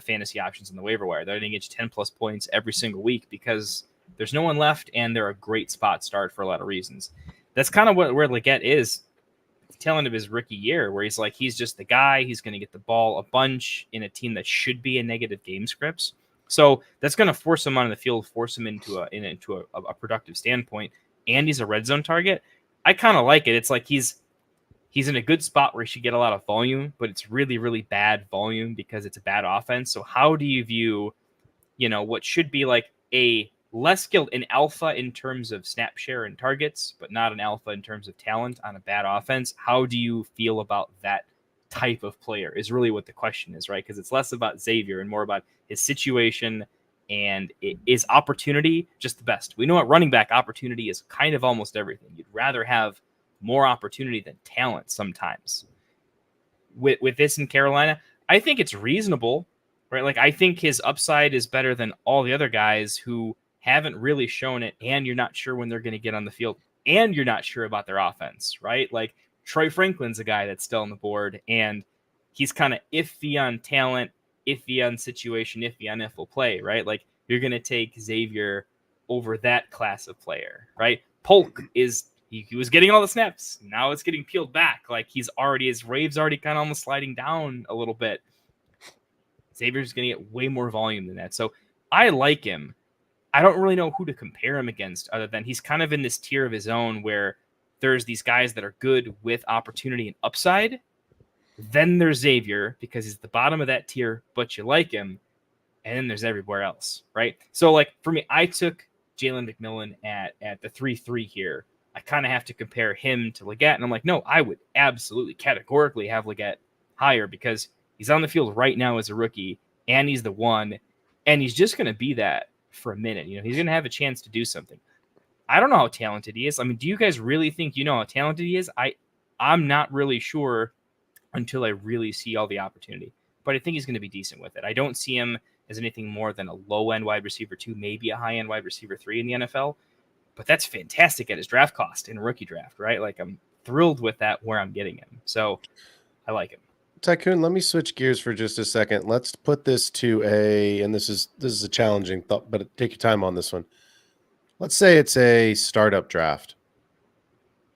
fantasy options in the waiver wire. They're going to get you 10+ points every single week because there's no one left and they're a great spot start for a lot of reasons. That's kind of where Legette is tail end of his rookie year, where he's just the guy. He's going to get the ball a bunch in a team that should be in negative game scripts. So that's going to force him on the field, force him into a productive standpoint. And he's a red zone target. I kind of like it. It's like he's in a good spot where he should get a lot of volume, but it's really, really bad volume because it's a bad offense. So how do you view, what should be like a less skilled, an alpha in terms of snap share and targets, but not an alpha in terms of talent on a bad offense? How do you feel about that type of player is really what the question is, right? Because it's less about Xavier and more about his situation. And is opportunity just the best? We know at running back, opportunity is kind of almost everything. You'd rather have more opportunity than talent sometimes. With this in Carolina, I think it's reasonable, right? Like, I think his upside is better than all the other guys who haven't really shown it, and you're not sure when they're going to get on the field, and you're not sure about their offense, right? Like, Troy Franklin's a guy that's still on the board, and he's kind of iffy on talent, iffy on situation, iffy on if he'll play, right? Like, you're going to take Xavier over that class of player, right? Polk is, he was getting all the snaps. Now it's getting peeled back. Like, his wave's already kind of almost sliding down a little bit. Xavier's going to get way more volume than that. So I like him. I don't really know who to compare him against other than he's kind of in this tier of his own where there's these guys that are good with opportunity and upside. Then there's Xavier because he's at the bottom of that tier, but you like him. And then there's everywhere else, right? So, like, for me, I took Jalen McMillan at the 3-3 here. I kind of have to compare him to Leggett. And I'm like, no, I would absolutely categorically have Leggett higher because he's on the field right now as a rookie, and he's the one, and he's just going to be that for a minute. You know, he's going to have a chance to do something. I don't know how talented he is. I mean, do you guys really think you know how talented he is? I'm not really sure until I really see all the opportunity. But I think he's going to be decent with it. I don't see him as anything more than a low-end wide receiver 2, maybe a high-end wide receiver 3 in the NFL. But that's fantastic at his draft cost in a rookie draft, right? Like, I'm thrilled with that where I'm getting him. So I like him. Tycoon, let me switch gears for just a second. Let's put this to and this is a challenging thought, but take your time on this one. Let's say it's a startup draft.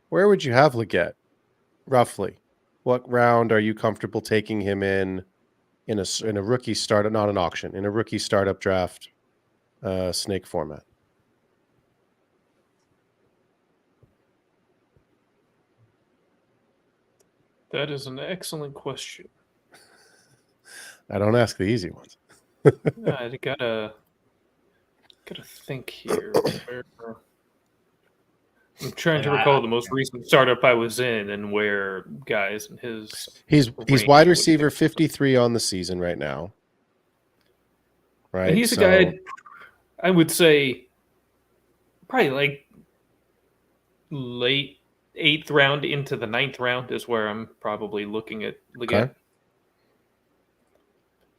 Where would you have Leggett, roughly? What round are you comfortable taking him in a rookie startup, not an auction, in a rookie startup draft snake format? That is an excellent question. I don't ask the easy ones. I gotta think here. I'm trying to recall the most recent startup I was in and where guys in his. He's wide receiver 53 on the season right now. Right. And he's a guy I would say probably like late 8th round into the 9th round is where I'm probably looking at Leggett. Okay.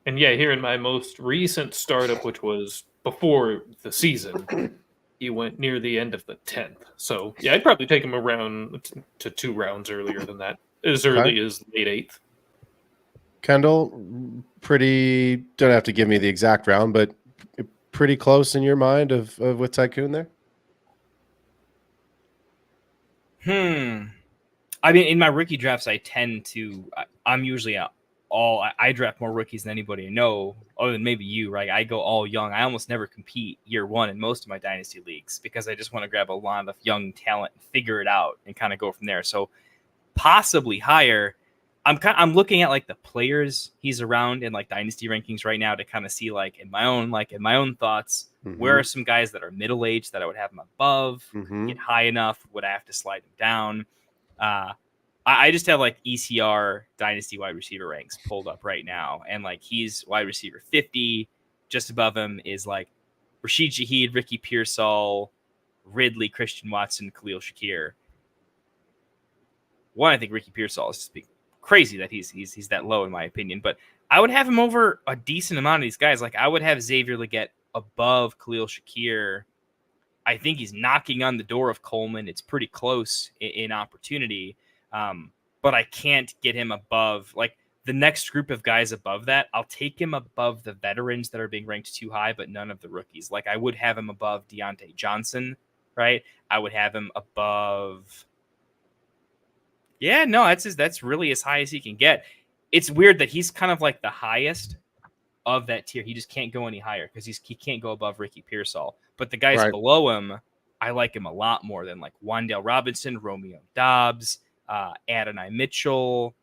And yeah, here in my most recent startup, which was before the season, he went near the end of the 10th. So yeah, I'd probably take him around to 2 rounds earlier than that, as early as late 8th. Kendall, don't have to give me the exact round, but pretty close in your mind of with Tycoon there? I mean, in my rookie drafts, I'm usually I draft more rookies than anybody I know, other than maybe you, right? I go all young. I almost never compete year one in most of my dynasty leagues because I just want to grab a lot of young talent, figure it out, and kind of go from there. So possibly higher. I'm looking at like the players he's around in like dynasty rankings right now to kind of see like in my own thoughts, where are some guys that are middle aged that I would have him above, get high enough? Would I have to slide him down? I just have like ECR dynasty wide receiver ranks pulled up right now. And like he's wide receiver 50. Just above him is like Rashid Shaheed, Ricky Pearsall, Ridley, Christian Watson, Khalil Shakir. One, I think Ricky Pearsall is just crazy that he's that low in my opinion. But I would have him over a decent amount of these guys. Like I would have Xavier Leggett above Khalil Shakir. I think he's knocking on the door of Coleman. It's pretty close in opportunity. But I can't get him above like the next group of guys above that. I'll take him above the veterans that are being ranked too high, but none of the rookies. Like I would have him above Deontay Johnson, right? I would have him above. Yeah, no, that's really as high as he can get. It's weird that he's kind of like the highest of that tier. He just can't go any higher because he can't go above Ricky Pearsall. But the guys below him, I like him a lot more than like Wan'Dale Robinson, Romeo Doubs, Adonai Mitchell,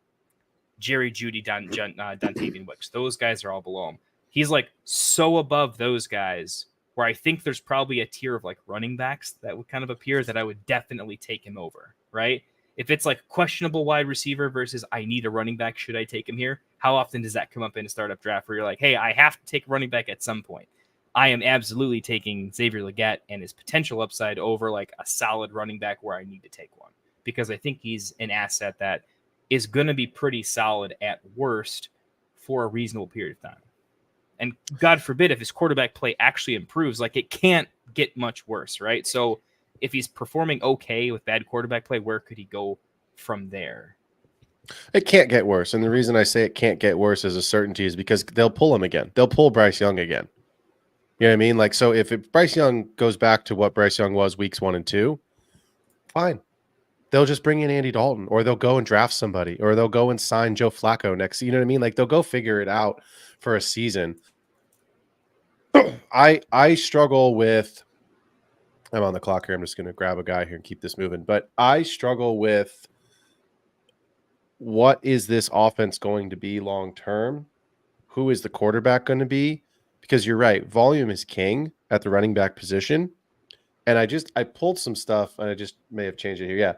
Jerry Jeudy, Dontavian Wicks. Those guys are all below him. He's like so above those guys where I think there's probably a tier of like running backs that would kind of appear that I would definitely take him over, right? If it's like questionable wide receiver versus I need a running back, should I take him here? How often does that come up in a startup draft where you're like, hey, I have to take a running back at some point? I am absolutely taking Xavier Legette and his potential upside over like a solid running back where I need to take one, because I think he's an asset that is going to be pretty solid at worst for a reasonable period of time. And God forbid if his quarterback play actually improves, like it can't get much worse, right? So if he's performing okay with bad quarterback play, where could he go from there? It can't get worse. And the reason I say it can't get worse as a certainty is because they'll pull him again. They'll pull Bryce Young again. You know what I mean? Like, so if Bryce Young goes back to what Bryce Young was weeks 1 and 2, fine. They'll just bring in Andy Dalton, or they'll go and draft somebody, or they'll go and sign Joe Flacco next. You know what I mean? Like, they'll go figure it out for a season. I struggle with, I'm on the clock here. I'm just going to grab a guy here and keep this moving. But I struggle with, what is this offense going to be long term? Who is the quarterback going to be? Because you're right, volume is king at the running back position. And I pulled some stuff, and I just may have changed it here. Yeah.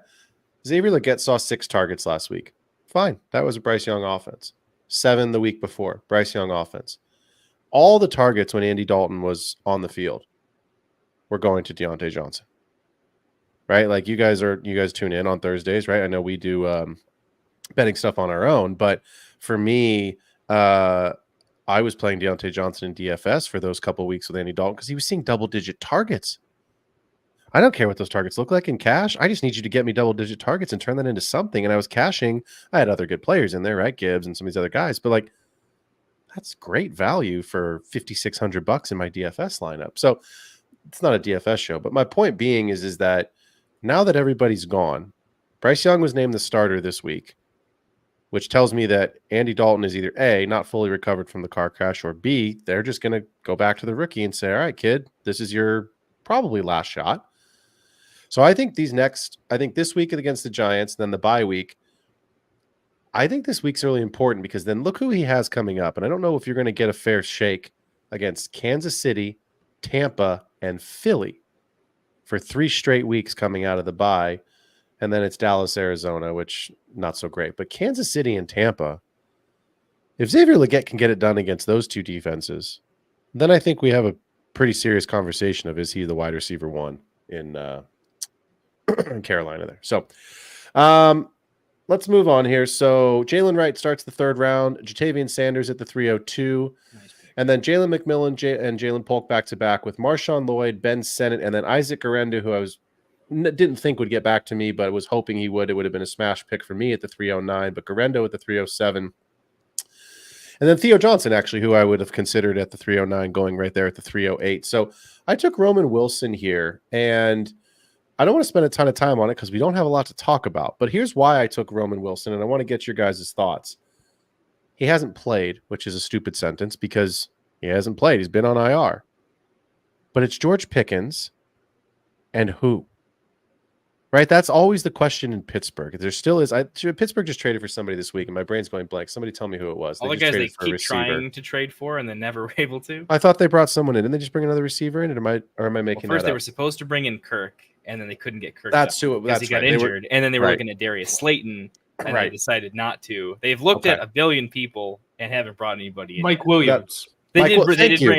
Xavier Legette saw 6 targets last week. Fine. That was a Bryce Young offense. 7 the week before. Bryce Young offense. All the targets when Andy Dalton was on the field were going to Deontay Johnson. Right? Like, you guys tune in on Thursdays, right? I know we do betting stuff on our own, but for me, I was playing Deontay Johnson in DFS for those couple of weeks with Andy Dalton because he was seeing double-digit targets. I don't care what those targets look like in cash. I just need you to get me double-digit targets and turn that into something. And I was cashing. I had other good players in there, right? Gibbs and some of these other guys. But, like, that's great value for $5,600 in my DFS lineup. So it's not a DFS show. But my point being is that now that everybody's gone, Bryce Young was named the starter this week, which tells me that Andy Dalton is either A, not fully recovered from the car crash, or B, they're just going to go back to the rookie and say, all right, kid, this is your probably last shot. So I think this week against the Giants, then the bye week, I think this week's really important because then look who he has coming up. And I don't know if you're going to get a fair shake against Kansas City, Tampa, and Philly for 3 straight weeks coming out of the bye. And then it's Dallas, Arizona, which not so great. But Kansas City and Tampa, if Xavier Legette can get it done against those 2 defenses, then I think we have a pretty serious conversation of, is he the wide receiver 1 in Carolina there. So let's move on here. So Jalen Wright starts the 3rd round. Jatavian Sanders at the 302. Nice. And then Jalen McMillan and Jalen Polk back-to-back with Marshawn Lloyd, Ben Sennett, and then Isaac Garenda, who I didn't think would get back to me, but was hoping he would. It would have been a smash pick for me at the 309, but Garendo at the 307. And then Theo Johnson, actually, who I would have considered at the 309, going right there at the 308. So I took Roman Wilson here, and I don't want to spend a ton of time on it because we don't have a lot to talk about. But here's why I took Roman Wilson, and I want to get your guys' thoughts. He hasn't played, which is a stupid sentence because he hasn't played. He's been on IR. But it's George Pickens and who? Right? That's always the question in Pittsburgh. There still is. Pittsburgh just traded for somebody this week, and my brain's going blank. Somebody tell me who it was. All the guys they keep trying to trade for and then never were able to. I thought they brought someone in. Didn't they just bring another receiver in? Or am I making that up? First, they were supposed to bring in Kirk, and then they couldn't get Kirk. That's who it was. He got injured, and then they were looking at Darius Slayton, and they decided not to. They've looked at a billion people and haven't brought anybody in. Mike Williams. They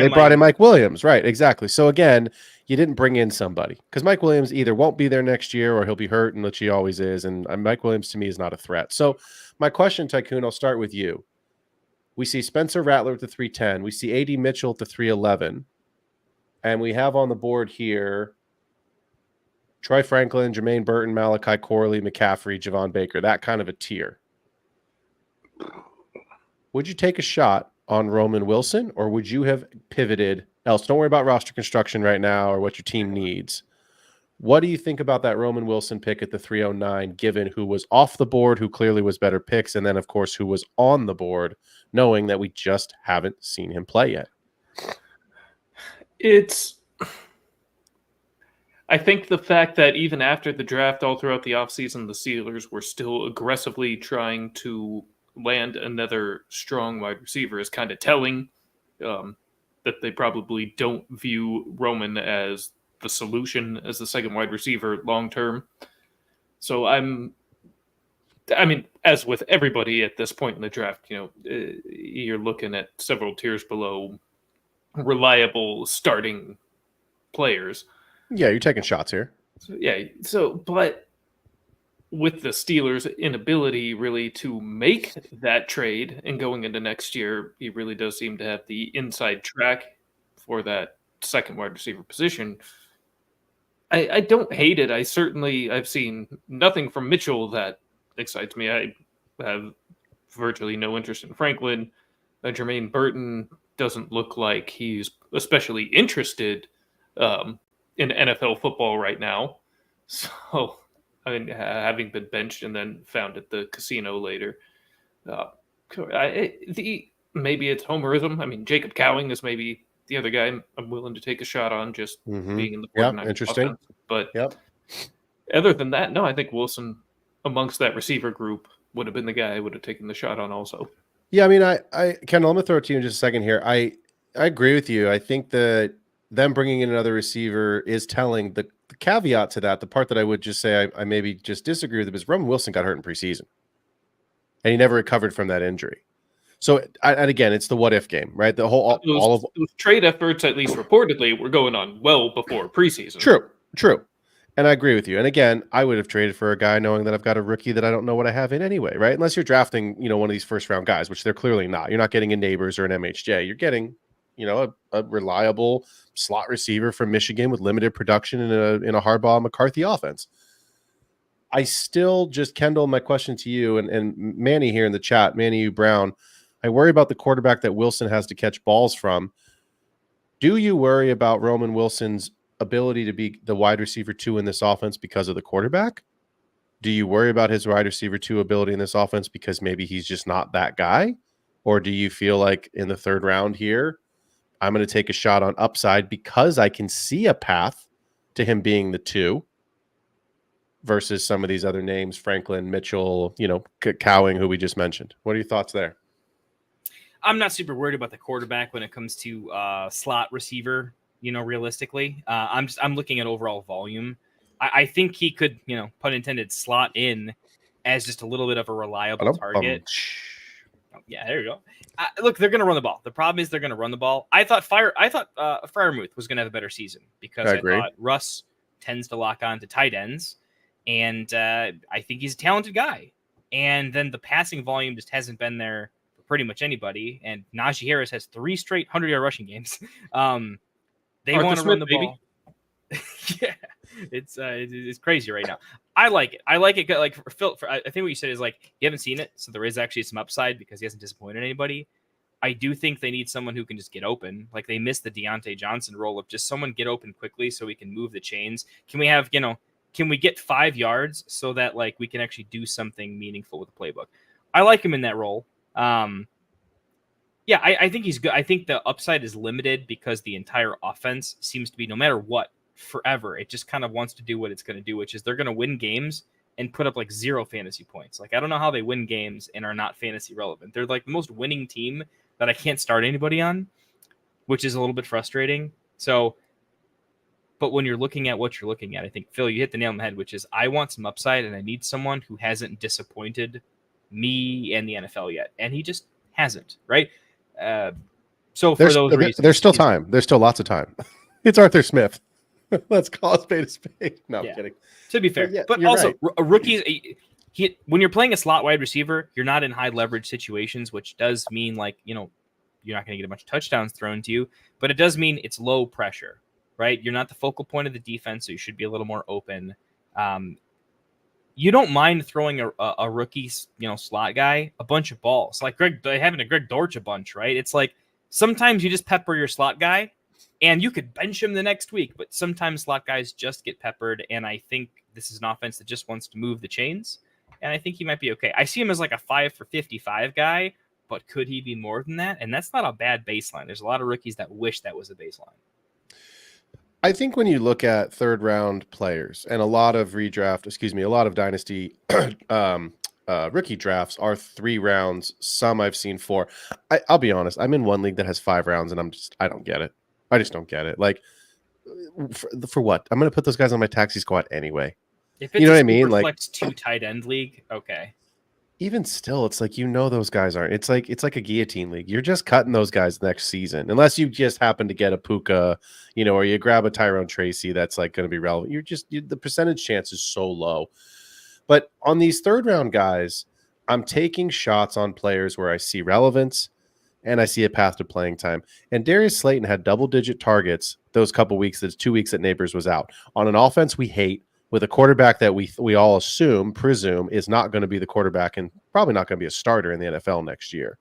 brought in Mike Williams. Right, exactly. So again, you didn't bring in somebody because Mike Williams either won't be there next year or he'll be hurt, which he always is. And Mike Williams to me is not a threat. So my question, Tycoon, I'll start with you. We see Spencer Rattler at the 310. We see A.D. Mitchell at the 311. And we have on the board here Troy Franklin, Jermaine Burton, Malachi Corley, McCaffrey, Javon Baker, that kind of a tier. Would you take a shot on Roman Wilson, or would you have pivoted else? Don't worry about roster construction right now or what your team needs. What do you think about that Roman Wilson pick at the 309, given who was off the board, who clearly was better picks, and then, of course, who was on the board, knowing that we just haven't seen him play yet? I think the fact that even after the draft, all throughout the offseason, the Steelers were still aggressively trying to land another strong wide receiver is kind of telling. That they probably don't view Roman as the solution as the second wide receiver long term. So I'm I mean, as with everybody at this point in the draft, you're looking at several tiers below reliable starting players. Yeah, you're taking shots here. But with the Steelers' inability really to make that trade and going into next year, he really does seem to have the inside track for that second wide receiver position. I don't hate it. I've seen nothing from Mitchell that excites me. I have virtually no interest in Franklin. Jermaine Burton doesn't look like he's especially interested in NFL football right now. So, I mean, having been benched and then found at the casino later, maybe it's homerism. I mean, Jacob Cowing is maybe the other guy I'm willing to take a shot on, just being in the 49ers interesting. offense. But other than that, no, I think Wilson amongst that receiver group would have been the guy I would have taken the shot on also. Yeah, I mean, Kendall, I'm gonna throw it to you in just a second here. I agree with you. I think that them bringing in another receiver is telling. The caveat to that, the part that I would just say I maybe just disagree with, is Roman Wilson got hurt in preseason, and he never recovered from that injury. So, and again, it's the what if game, right? The whole those trade efforts, at least reportedly, were going on well before preseason. True. And I agree with you. And again, I would have traded for a guy knowing that I've got a rookie that I don't know what I have in anyway, right? Unless you're drafting, one of these first round guys, which they're clearly not. You're not getting a Neighbors or an MHJ. You're getting, a reliable slot receiver from Michigan with limited production in a Harbaugh McCarthy offense. I still just, Kendall, my question to you and Manny here in the chat, Manny U. Brown, I worry about the quarterback that Wilson has to catch balls from. Do you worry about Roman Wilson's ability to be the wide receiver 2 in this offense because of the quarterback? Do you worry about his wide receiver 2 ability in this offense because maybe he's just not that guy? Or do you feel like in the third round here, I'm going to take a shot on upside because I can see a path to him being the 2 versus some of these other names, Franklin, Mitchell, Cowing, who we just mentioned? What are your thoughts there? I'm not super worried about the quarterback when it comes to slot receiver. Realistically, I'm looking at overall volume. I think he could, pun intended, slot in as just a little bit of a reliable target. Oh, yeah, there you go. Look, they're going to run the ball. The problem is they're going to run the ball. I thought Freiermuth was going to have a better season because I thought Russ tends to lock on to tight ends, and I think he's a talented guy. And then the passing volume just hasn't been there for pretty much anybody. And Najee Harris has 3 straight 100-yard rushing games. They want to run the ball. Yeah, it's crazy right now. I like it. Like for Phil, I think what you said is like you haven't seen it, so there is actually some upside because he hasn't disappointed anybody. I do think they need someone who can just get open. Like they missed the Deontay Johnson role of just someone get open quickly so we can move the chains. Can we have can we get 5 yards so that like we can actually do something meaningful with the playbook? I like him in that role. Yeah, I think he's good. I think the upside is limited because the entire offense seems to be, no matter what, forever. It just kind of wants to do what it's going to do, which is they're going to win games and put up like 0 fantasy points. Like, I don't know how they win games and are not fantasy relevant. They're like the most winning team that I can't start anybody on, which is a little bit frustrating. So, but when you're looking at what you're looking at, I think, Phil, you hit the nail on the head, which is I want some upside and I need someone who hasn't disappointed me and the NFL yet. And he just hasn't, right? So for those reasons, there's still time. There's still lots of time. It's Arthur Smith. Let's call a spade a spade. No, I'm kidding. To be fair, but also right. A rookie, when you're playing a slot wide receiver, you're not in high leverage situations, which does mean like, you're not going to get a bunch of touchdowns thrown to you, but it does mean it's low pressure, right? You're not the focal point of the defense, so you should be a little more open. You don't mind throwing a rookie, slot guy a bunch of balls, like having a Greg Dortch a bunch, right? It's like sometimes you just pepper your slot guy, and you could bench him the next week, but sometimes slot guys just get peppered, and I think this is an offense that just wants to move the chains, and I think he might be okay. I see him as like a 5 for 55 guy, but could he be more than that? And that's not a bad baseline. There's a lot of rookies that wish that was a baseline. I think when you look at third round players and a lot of dynasty rookie drafts are 3 rounds. Some I've seen 4. I'll be honest. I'm in one league that has 5 rounds and I don't get it. I just don't get it. Like for what? I'm going to put those guys on my taxi squad anyway. If it's you know what I mean? Like 2 tight end league. Okay. even still, it's like, those guys aren't. It's like a guillotine league. You're just cutting those guys next season, unless you just happen to get a Puka, or you grab a Tyrone Tracy that's like going to be relevant. The percentage chance is so low. But on these third round guys, I'm taking shots on players where I see relevance and I see a path to playing time. And Darius Slayton had double-digit targets those couple weeks. That's 2 weeks that Neighbors was out. On an offense we hate, with a quarterback that we all presume is not going to be the quarterback and probably not going to be a starter in the NFL next year.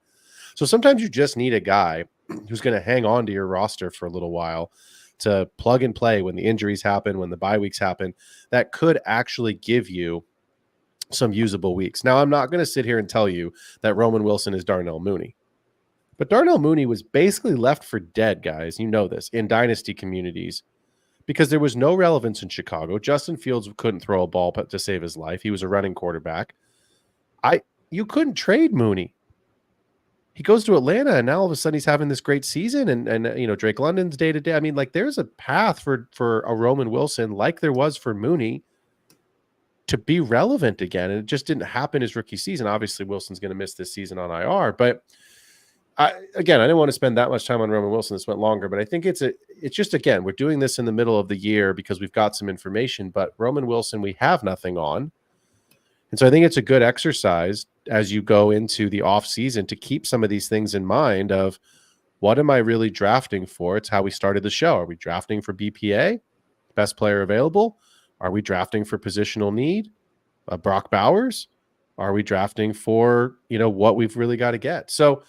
So sometimes you just need a guy who's going to hang on to your roster for a little while to plug and play when the injuries happen, when the bye weeks happen, that could actually give you some usable weeks. Now, I'm not going to sit here and tell you that Roman Wilson is Darnell Mooney. But Darnell Mooney was basically left for dead, guys. You know this, in dynasty communities, because there was no relevance in Chicago. Justin Fields couldn't throw a ball to save his life. He was a running quarterback. You couldn't trade Mooney. He goes to Atlanta, and now all of a sudden he's having this great season, and Drake London's day to day. I mean, like, there's a path for a Roman Wilson, like there was for Mooney, to be relevant again, and it just didn't happen his rookie season. Obviously, Wilson's going to miss this season on IR, but I didn't want to spend that much time on Roman Wilson. This went longer, but I think it's just, again, we're doing this in the middle of the year because we've got some information, but Roman Wilson, we have nothing on. And so I think it's a good exercise as you go into the off season to keep some of these things in mind of, what am I really drafting for? It's how we started the show. Are we drafting for BPA, best player available? Are we drafting for positional need? Brock Bowers? Are we drafting for, what we've really got to get? So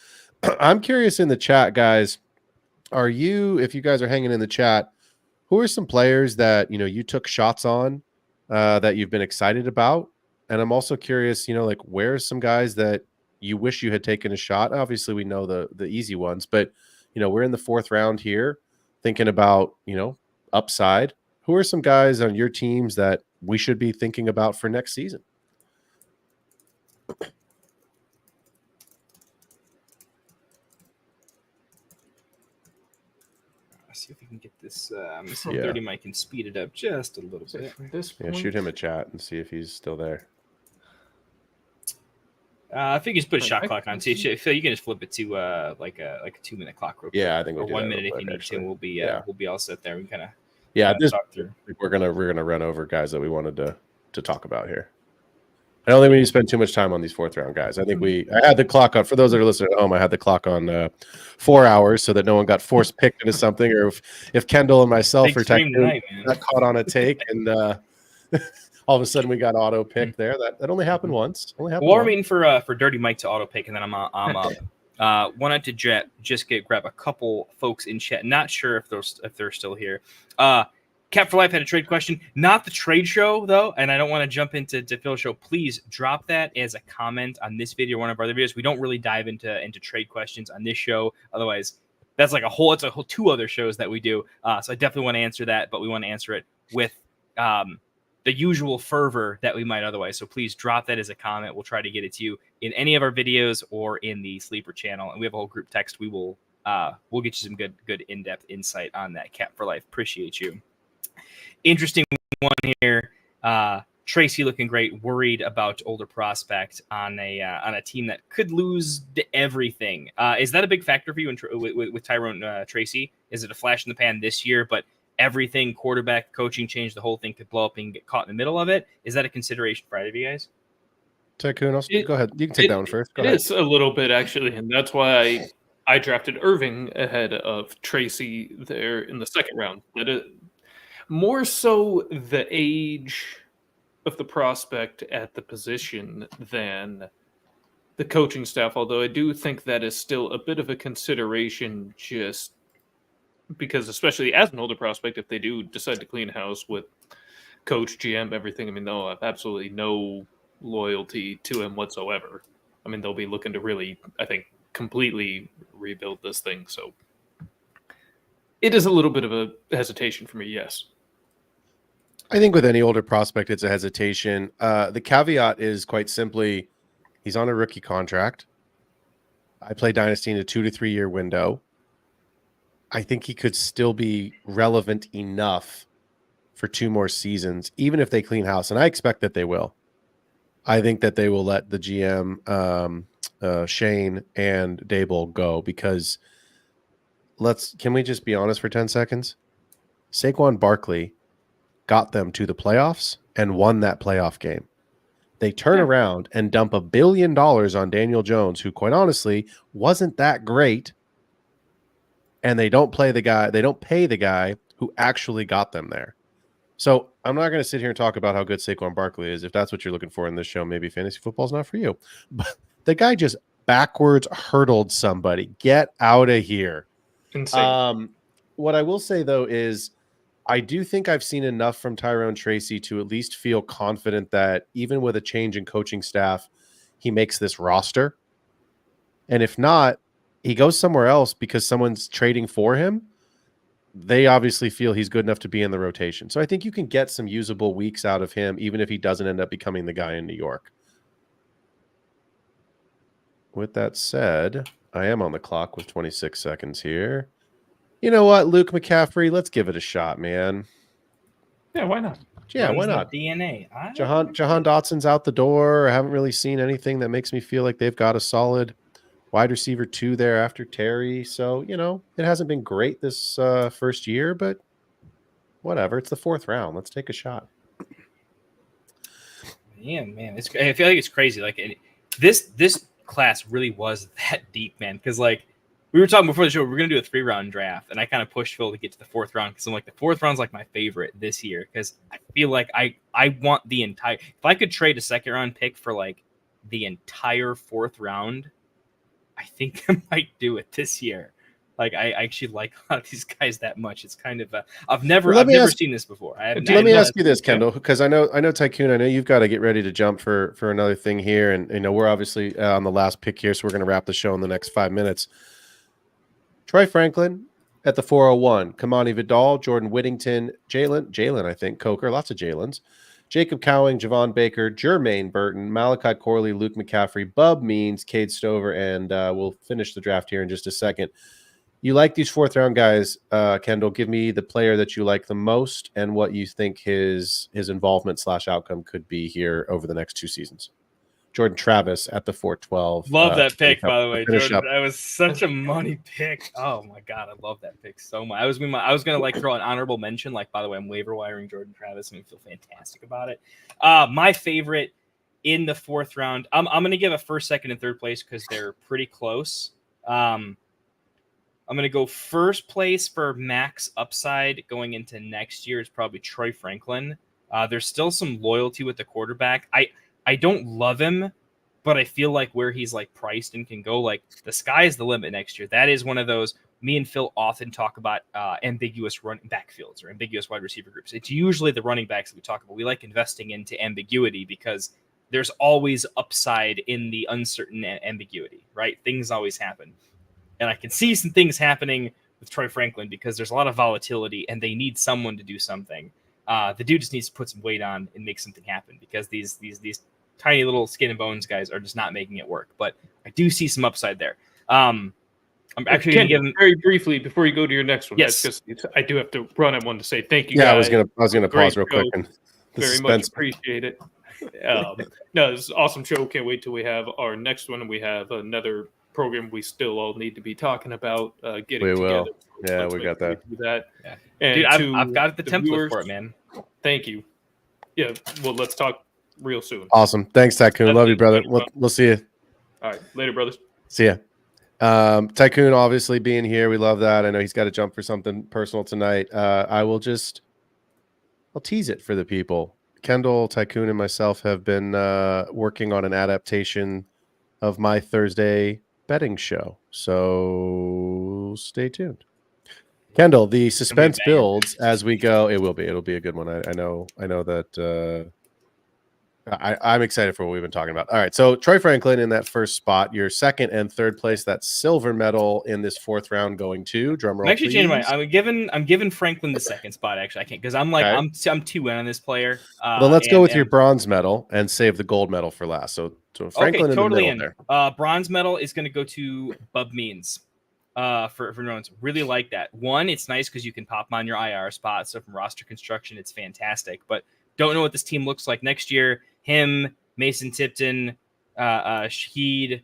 I'm curious in the chat, guys, if you guys are hanging in the chat, who are some players that, you took shots on that you've been excited about? And I'm also curious, where are some guys that you wish you had taken a shot? Obviously, we know the easy ones, but, we're in the 4th round here thinking about, upside. Who are some guys on your teams that we should be thinking about for next season? See if we can get this 30 mic can speed it up just a little bit. Shoot him a chat and see if he's still there. I think you just put a shot clock on too. Phil, you can just flip it to like a 2-minute clock real quick. Yeah, I think or 1 minute if you need to. We'll be all set there. We kind of talk through. We're gonna run over guys that we wanted to talk about here. I don't think we need to spend too much time on these 4th round guys. I think I had the clock on, for those that are listening at home, I had the clock on 4 hours so that no one got force picked into something, or if Kendall and myself or Tycoon got caught on a take and all of a sudden we got auto picked there. That only happened once. I'm waiting for Dirty Mike to auto pick, and then I'm up. Wanted to just grab a couple folks in chat. Not sure if they're still here. Cap for Life had a trade question, not the trade show though, and I don't want to jump into Phil's show. Please drop that as a comment on this video or one of our other videos. We don't really dive into trade questions on this show. Otherwise, that's like it's a whole 2 other shows that we do. So I definitely want to answer that, but we want to answer it with the usual fervor that we might otherwise. So please drop that as a comment. We'll try to get it to you in any of our videos or in the Sleeper channel. And we have a whole group text. We'll get you some good in-depth insight on that. Cap for Life, appreciate you. Interesting one here. Tracy looking great. Worried about older prospect on a team that could lose everything. Is that a big factor for you with Tyrone Tracy? Is it a flash in the pan this year, but everything quarterback coaching change, the whole thing could blow up and get caught in the middle of it? Is that a consideration for either of you guys? Tycoon, go ahead. You can take that one first. Go ahead. It is a little bit actually, and that's why I drafted Irving ahead of Tracy there in the 2nd round. More so the age of the prospect at the position than the coaching staff, although I do think that is still a bit of a consideration, just because, especially as an older prospect, if they do decide to clean house with coach, GM, everything, I mean, they'll have absolutely no loyalty to him whatsoever. I mean, they'll be looking to really, I think, completely rebuild this thing. So it is a little bit of a hesitation for me, yes. I think with any older prospect, it's a hesitation. The caveat is quite simply, he's on a rookie contract. I play Dynasty in a 2 to 3 year window. I think he could still be relevant enough for 2 more seasons, even if they clean house. And I expect that they will. I think that they will let the GM Shane and Dable go because can we just be honest for 10 seconds? Saquon Barkley got them to the playoffs and won that playoff game. They turn around and dump $1 billion on Daniel Jones, who quite honestly wasn't that great. And they don't pay the guy who actually got them there. So I'm not going to sit here and talk about how good Saquon Barkley is. If that's what you're looking for in this show, maybe fantasy football is not for you. But the guy just backwards hurdled somebody. Get out of here. Insane. What I will say, though, is I do think I've seen enough from Tyrone Tracy to at least feel confident that even with a change in coaching staff, he makes this roster. And if not, he goes somewhere else because someone's trading for him. They obviously feel he's good enough to be in the rotation. So I think you can get some usable weeks out of him, even if he doesn't end up becoming the guy in New York. With that said, I am on the clock with 26 seconds here. You know what, Luke McCaffrey? Let's give it a shot, man. Yeah, why not? Yeah, why not? DNA. Jahan Dotson's out the door. I haven't really seen anything that makes me feel like they've got a solid wide receiver 2 there after Terry. So, it hasn't been great this first year, but whatever. It's the 4th round. Let's take a shot. Yeah, man. I feel like it's crazy. Like this class really was that deep, man. Because we were talking before the show, we're going to do a 3-round draft, and I kind of pushed Phil to get to the 4th round because I'm like, the 4th round's like my favorite this year because I feel like I want the entire. If I could trade a 2nd-round pick for the entire 4th round, I think I might do it this year. I actually like a lot of these guys that much. It's kind of I've never seen this before. Let me ask you this, Kendall, because I know Tycoon. I know you've got to get ready to jump for another thing here, and we're obviously on the last pick here, so we're going to wrap the show in the next 5 minutes. Troy Franklin at the 401, Kamani Vidal, Jordan Whittington, Jalen, I think, Coker, lots of Jalen's, Jacob Cowing, Javon Baker, Jermaine Burton, Malachi Corley, Luke McCaffrey, Bub Means, Cade Stover, and we'll finish the draft here in just a second. You like these 4th-round guys, Kendall. Give me the player that you like the most and what you think his involvement / outcome could be here over the next 2 seasons. Jordan Travis at the 412. Love that pick, by the way, Jordan. That was such a money pick. Oh my god, I love that pick so much. I was gonna throw an honorable mention. By the way, I'm waiver wiring Jordan Travis, and I feel fantastic about it. My favorite in the 4th round. I'm gonna give a 1st, 2nd, and 3rd place because they're pretty close. I'm gonna go 1st place for max upside going into next year is probably Troy Franklin. There's still some loyalty with the quarterback. I don't love him, but I feel like where he's priced and can go, the sky is the limit next year. That is one of those. Me and Phil often talk about ambiguous running backfields or ambiguous wide receiver groups. It's usually the running backs that we talk about. We like investing into ambiguity because there's always upside in the uncertain ambiguity, right? Things always happen. And I can see some things happening with Troy Franklin because there's a lot of volatility and they need someone to do something. The dude just needs to put some weight on and make something happen because these tiny little skin and bones guys are just not making it work. But I do see some upside there. I'm actually going to give him very briefly before you go to your next one. Yes, because I do have to run. I wanted to say thank you. Yeah, guys. I was gonna pause real quick and very much appreciate it. No, this is an awesome show. Can't wait till we have our next one and we have another program we still all need to be talking about getting together. Yeah, we got that. Do that. Yeah. And dude, I've got the template viewers, for it, man. Thank you. Yeah, well, let's talk real soon. Awesome. Thanks, Tycoon. Love you, brother. We'll see you. All right. Later, brothers. See ya. Tycoon obviously being here. We love that. I know he's got to jump for something personal tonight. I'll tease it for the people. Kendall, Tycoon, and myself have been working on an adaptation of my Thursday betting show. So stay tuned. Kendall, the suspense builds as we go. It'll be a good one. I know that I'm excited for what we've been talking about. All right. So Troy Franklin in that 1st spot, your 2nd and 3rd place, that silver medal in this 4th round going to drum roll. I'm actually changing I'm giving Franklin the 2nd spot. Actually, I can't because I'm I'm too in on this player. Well, let's go with your bronze medal and save the gold medal for last. So Franklin in the middle there. Bronze medal is going to go to Bub Means. For Nones. Really like that. One, it's nice because you can pop him on your IR spot. So from roster construction, it's fantastic. But don't know what this team looks like next year. Him, Mason Tipton, Shaheed,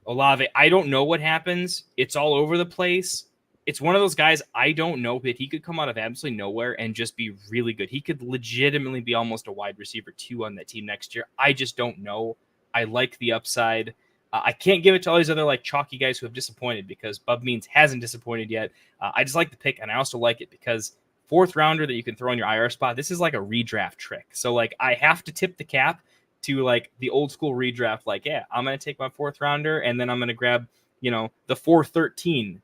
Olave. I don't know what happens. It's all over the place. It's one of those guys I don't know, but he could come out of absolutely nowhere and just be really good. He could legitimately be almost a wide receiver 2 on that team next year. I just don't know. I like the upside. I can't give it to all these other like chalky guys who have disappointed because Bub Means hasn't disappointed yet. I just like the pick, and I also like it because 4th rounder that you can throw in your IR spot. This is like a redraft trick. So like I have to tip the cap to like the old school redraft. Like, yeah, I'm going to take my 4th rounder and then I'm going to grab, the 413.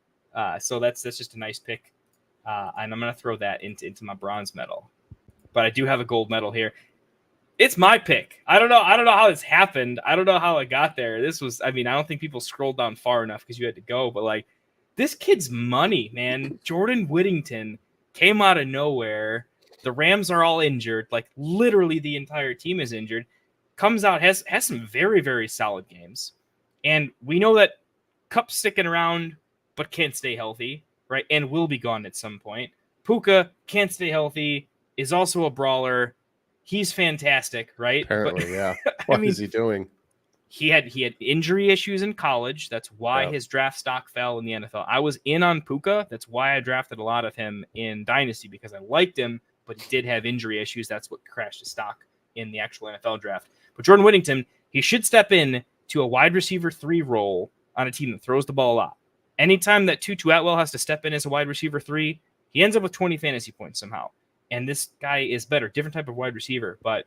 So that's just a nice pick. And I'm going to throw that into my bronze medal, but I do have a gold medal here. It's my pick. I don't know how this happened. I don't know how it got there. I don't think people scrolled down far enough because you had to go, but like this kid's money, man. Jordan Whittington came out of nowhere. The Rams are all injured. Like literally the entire team is injured. Comes out, has some very, very solid games. And we know that Cup's sticking around, but can't stay healthy, right? And will be gone at some point. Puka can't stay healthy, is also a brawler. He's fantastic, right? Apparently, yeah. What is he doing? He had injury issues in college. That's why his draft stock fell in the NFL. I was in on Puka. That's why I drafted a lot of him in Dynasty because I liked him, but he did have injury issues. That's what crashed his stock in the actual NFL draft. But Jordan Whittington, he should step in to a wide receiver 3 role on a team that throws the ball a lot. Anytime that Tutu Atwell has to step in as a wide receiver 3, he ends up with 20 fantasy points somehow. And this guy is better, different type of wide receiver, but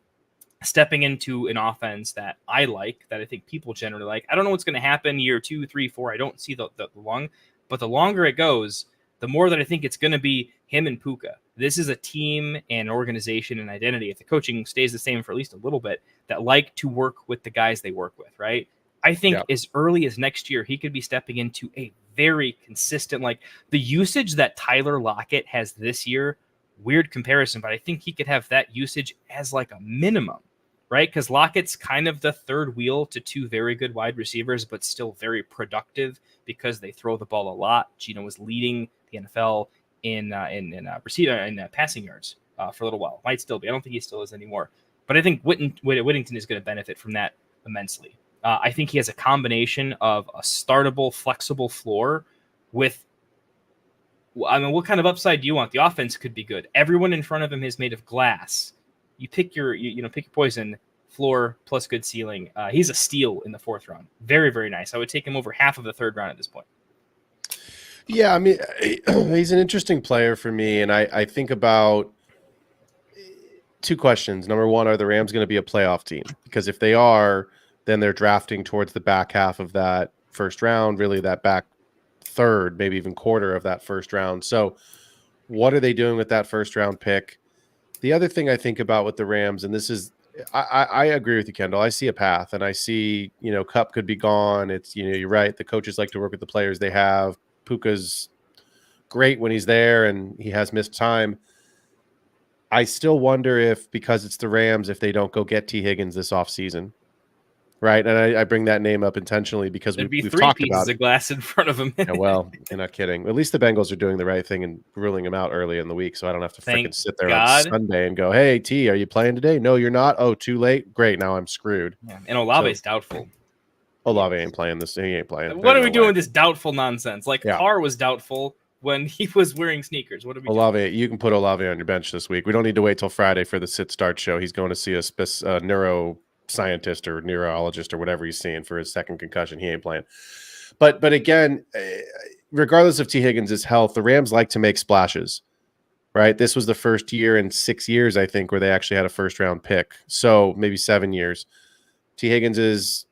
stepping into an offense that I like, that I think people generally like. I don't know what's going to happen year 2, 3, 4. I don't see the long, but the longer it goes, the more that I think it's going to be him and Puka. This is a team and organization and identity. If the coaching stays the same for at least a little bit, that like to work with the guys they work with, right? I think as early as next year, he could be stepping into a very consistent, like the usage that Tyler Lockett has this year, weird comparison, but I think he could have that usage as like a minimum, right? Because Lockett's kind of the third wheel to 2 very good wide receivers, but still very productive because they throw the ball a lot. Gino was leading the NFL in passing yards for a little while. Might still be. I don't think he still is anymore. But I think Whittington is going to benefit from that immensely. I think he has a combination of a startable, flexible floor with, what kind of upside do you want? The offense could be good. Everyone in front of him is made of glass. You pick your poison. Floor plus good ceiling. He's a steal in the 4th round. Very, very nice. I would take him over half of the 3rd round at this point. Yeah, I mean, he's an interesting player for me, and I think about 2 questions. Number 1, are the Rams going to be a playoff team? Because if they are, then they're drafting towards the back half of that 1st round, really that back 3rd, maybe even quarter of that 1st round. So what are they doing with that 1st round pick? The other thing I think about with the Rams, and this is, I agree with you, Kendall. I see a path, and I see, Cup could be gone. It's, you're right. The coaches like to work with the players they have. Puka's great when he's there, and he has missed time. I still wonder if, because it's the Rams, if they don't go get T. Higgins this offseason. Right, and I bring that name up intentionally because we've talked about it. Of glass in front of him. Yeah, well, you're not kidding. At least the Bengals are doing the right thing and ruling him out early in the week, so I don't have to freaking sit there on Sunday and go, "Hey, T, are you playing today?" No, you're not. Oh, too late. Great, now I'm screwed. Yeah. And Olave's doubtful. Olave ain't playing this. He ain't playing. What are we doing with this doubtful nonsense? Like Carr was doubtful when he was wearing sneakers. What are we doing? You can put Olave on your bench this week. We don't need to wait till Friday for the sit-start show. He's going to see a neuroscientist or neurologist or whatever he's seeing for his 2nd concussion. He ain't playing. But again, regardless of T. Higgins' health, the Rams like to make splashes, right? This was the first year in 6 years, I think, where they actually had a 1st round pick. So maybe 7 years. T. Higgins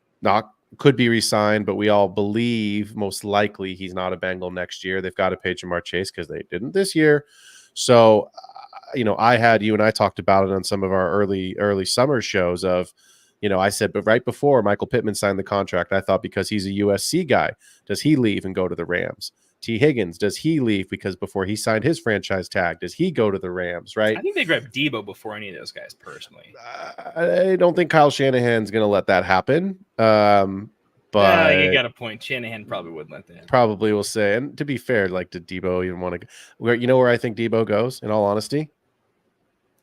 could be re-signed, but we all believe most likely he's not a Bengal next year. They've got to pay Jamar Chase because they didn't this year. So, you and I talked about it on some of our early summer shows of, I said, but right before Michael Pittman signed the contract, I thought because he's a USC guy, does he leave and go to the Rams? T. Higgins, does he leave because before he signed his franchise tag, does he go to the Rams, right? I think they grabbed Debo before any of those guys personally. I don't think Kyle Shanahan's going to let that happen. But you got a point. Shanahan probably wouldn't let that happen. Probably will say. And to be fair, like, did Debo even want to go? Where I think Debo goes, in all honesty?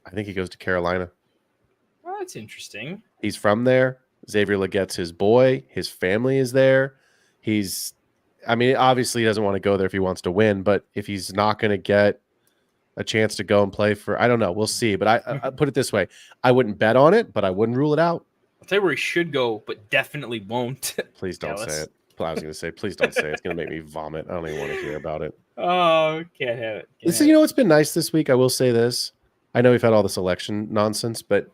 I think he goes to Carolina. Well, that's interesting. He's from there. Xavier Leggette's his boy. His family is there. Obviously he doesn't want to go there if he wants to win, but if he's not going to get a chance to go and play for, I don't know, we'll see. But I put it this way. I wouldn't bet on it, but I wouldn't rule it out. I'll tell you where he should go, but definitely won't. Please don't say it. I was going to say, please don't say it. It's going to make me vomit. I don't even want to hear about it. Oh, can't have it. You know what's been nice this week? I will say this. I know we've had all this election nonsense, but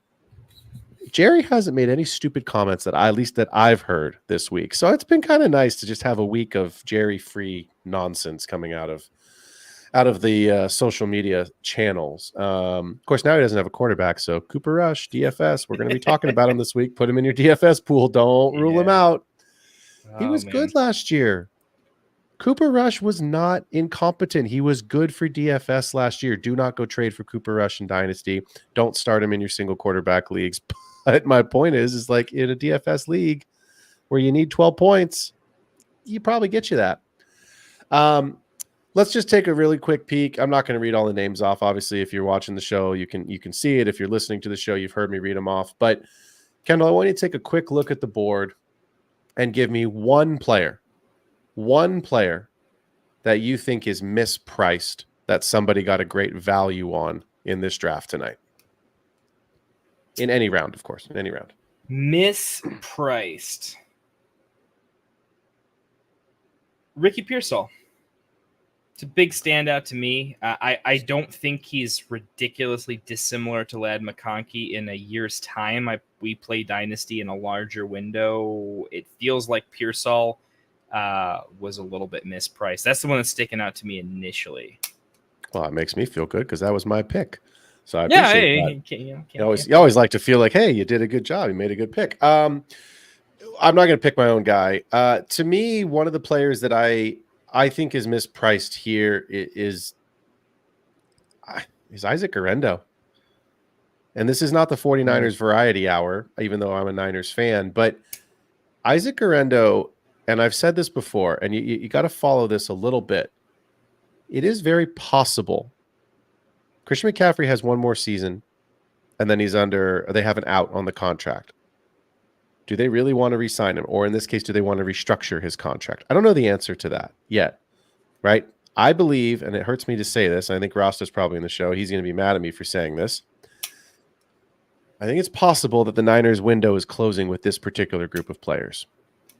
Jerry hasn't made any stupid comments that I've heard this week. So it's been kind of nice to just have a week of Jerry-free nonsense coming out of the social media channels. Of course, now he doesn't have a quarterback. So Cooper Rush, DFS, we're going to be talking about him this week. Put him in your DFS pool. Don't rule him out. He was good last year. Cooper Rush was not incompetent. He was good for DFS last year. Do not go trade for Cooper Rush in Dynasty. Don't start him in your single quarterback leagues. But my point is like in a DFS league where you need 12 points, you probably get you that. Let's just take a really quick peek. I'm not going to read all the names off. Obviously, if you're watching the show, you can see it. If you're listening to the show, you've heard me read them off. But Kendall, I want you to take a quick look at the board and give me one player that you think is mispriced that somebody got a great value on in this draft tonight. In any round, of course, in any round. Mispriced. Ricky Pearsall. It's a big standout to me. I don't think he's ridiculously dissimilar to Ladd McConkey in a year's time. We play Dynasty in a larger window. It feels like Pearsall was a little bit mispriced. That's the one that's sticking out to me initially. Well, it makes me feel good because that was my pick. So I appreciate that. You always like to feel like, hey, you did a good job. You made a good pick. I'm not going to pick my own guy. To me, one of the players that I think is mispriced here is Isaac Guerendo. And this is not the 49ers variety hour, even though I'm a Niners fan. But Isaac Guerendo, and I've said this before, and you got to follow this a little bit. It is very possible Christian McCaffrey has one more season, and then they have an out on the contract. Do they really want to re-sign him? Or in this case, do they want to restructure his contract? I don't know the answer to that yet, right? I believe, and it hurts me to say this, I think Rosta's probably in the show. He's going to be mad at me for saying this. I think it's possible that the Niners window is closing with this particular group of players.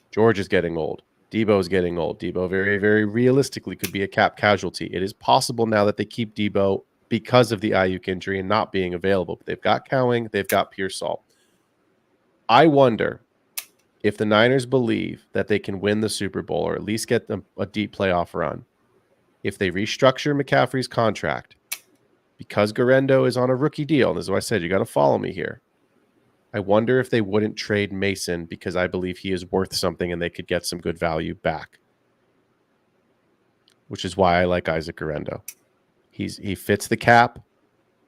George is getting old. Debo is getting old. Debo very, very realistically could be a cap casualty. It is possible now that they keep Debo because of the Ayuk injury and not being available. But they've got Cowing. They've got Pearsall. I wonder if the Niners believe that they can win the Super Bowl or at least get them a deep playoff run, if they restructure McCaffrey's contract, because Guerendo is on a rookie deal, and this is what I said, you got to follow me here. I wonder if they wouldn't trade Mason because I believe he is worth something and they could get some good value back, which is why I like Isaac Guerendo. He fits the cap,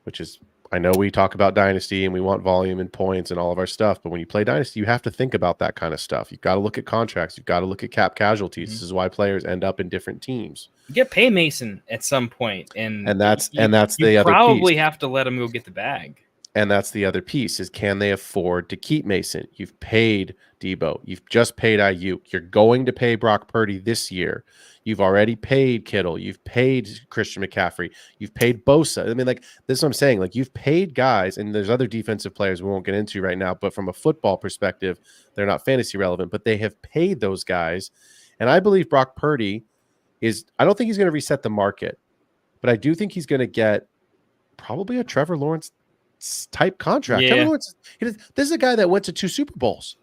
which is, I know we talk about Dynasty and we want volume and points and all of our stuff, but when you play Dynasty, you have to think about that kind of stuff. You've got to look at contracts. You've got to look at cap casualties. Mm-hmm. This is why players end up in different teams. You get pay Mason at some point, and that's the other piece. You probably have to let him go get the bag. And that's the other piece is, can they afford to keep Mason? You've paid Debo. You've just paid Ayuk. You're going to pay Brock Purdy this year. You've already paid Kittle. You've paid Christian McCaffrey. You've paid Bosa. I mean, like, this is what I'm saying. Like, you've paid guys, and there's other defensive players we won't get into right now, but from a football perspective, they're not fantasy relevant, but they have paid those guys. And I believe Brock Purdy I don't think he's going to reset the market, but I do think he's going to get probably a Trevor Lawrence type contract. Yeah. Trevor Lawrence, this is a guy that went to 2 Super Bowls.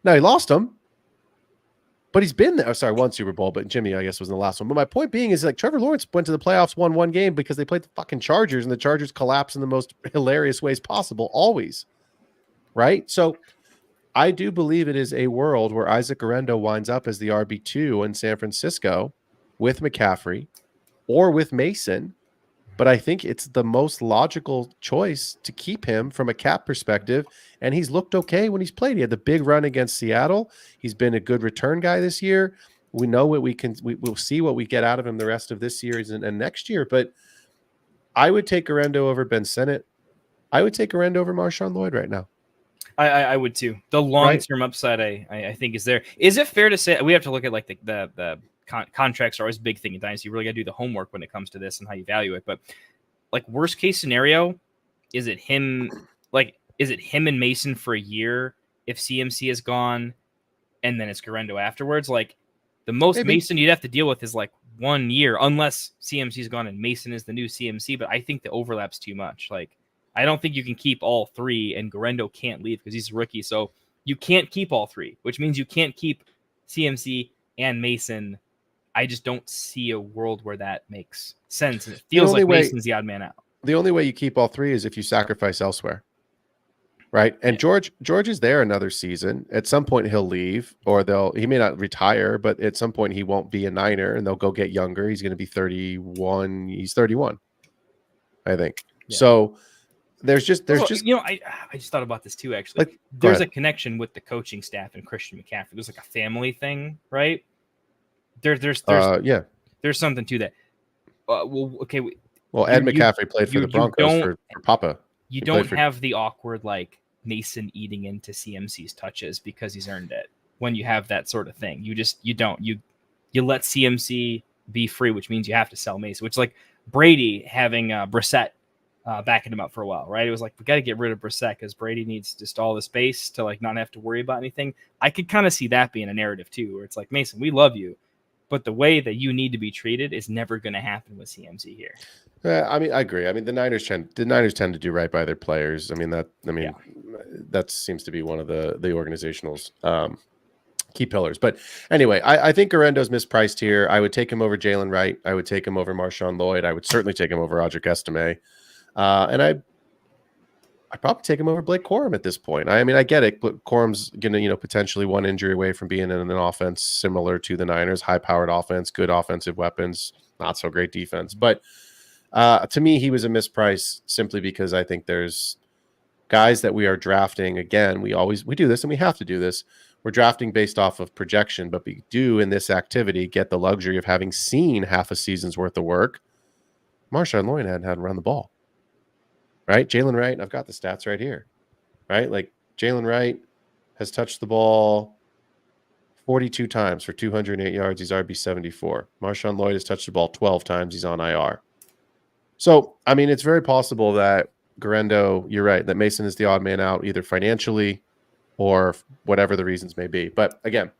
Now, he lost them, but he's been there. Oh, sorry, 1 Super Bowl, but Jimmy, I guess, was in the last one. But my point being is, like, Trevor Lawrence went to the playoffs, won 1 game because they played the fucking Chargers, and the Chargers collapse in the most hilarious ways possible, always. Right? So I do believe it is a world where Isaac Guerendo winds up as the RB2 in San Francisco with McCaffrey or with Mason. But I think it's the most logical choice to keep him from a cap perspective. And he's looked okay when he's played. He had the big run against Seattle. He's been a good return guy this year. We know what we'll see what we get out of him the rest of this series and next year. But I would take Guerendo over Ben Sinnott. I would take Guerendo over Marshawn Lloyd right now. I would too. The long-term upside, I think, is there. Is it fair to say we have to look at like the contracts are always a big thing in Dynasty. You really got to do the homework when it comes to this and how you value it. But like worst case scenario, is it him and Mason for a year if CMC is gone, and then it's Guerrero afterwards? Like the most Maybe. Mason you'd have to deal with is like 1 year, unless CMC is gone and Mason is the new CMC. But I think the overlap's too much. Like I don't think you can keep all three, and Guerrero can't leave because he's a rookie. So you can't keep all three, which means you can't keep CMC and Mason. I just don't see a world where that makes sense. And it feels like Mason's the odd man out. The only way you keep all three is if you sacrifice elsewhere. Right. And yeah. George is there another season. At some point he'll leave, or he may not retire, but at some point he won't be a Niner and they'll go get younger. He's going to be 31. He's 31, I think. Yeah. So there's just I just thought about this too, actually. Like, there's a connection with the coaching staff and Christian McCaffrey. There's like a family thing, right? There's something to that. Ed McCaffrey played for the Broncos for Papa. You don't have the awkward like Mason eating into CMC's touches because he's earned it. When you have that sort of thing, you let CMC be free, which means you have to sell Mason. Which like Brady having Brissett backing him up for a while, right? It was like we got to get rid of Brissett because Brady needs just all the space to like not have to worry about anything. I could kind of see that being a narrative too, where it's like Mason, we love you, but the way that you need to be treated is never going to happen with CMC here. I mean, I agree. I mean, the Niners tend to do right by their players. I mean, that seems to be one of the organizational's key pillars. But anyway, I think Guerrendo's mispriced here. I would take him over Jalen Wright. I would take him over Marshawn Lloyd. I would certainly take him over Audric Estime. And I'd probably take him over Blake Corum at this point. I mean, I get it. Corum's going to, potentially one injury away from being in an offense similar to the Niners, high-powered offense, good offensive weapons, not so great defense. But to me, he was a misprice simply because I think there's guys that we are drafting. Again, we do this and we have to do this. We're drafting based off of projection, but we do in this activity get the luxury of having seen half a season's worth of work. Marshawn Lloyd hadn't had to run the ball. Right? Jalen Wright, I've got the stats right here. Right? Like Jalen Wright has touched the ball 42 times for 208 yards. He's RB 74. Marshawn Lloyd has touched the ball 12 times. He's on IR. So, I mean, it's very possible that Guerrero, you're right, that Mason is the odd man out, either financially or whatever the reasons may be. But again,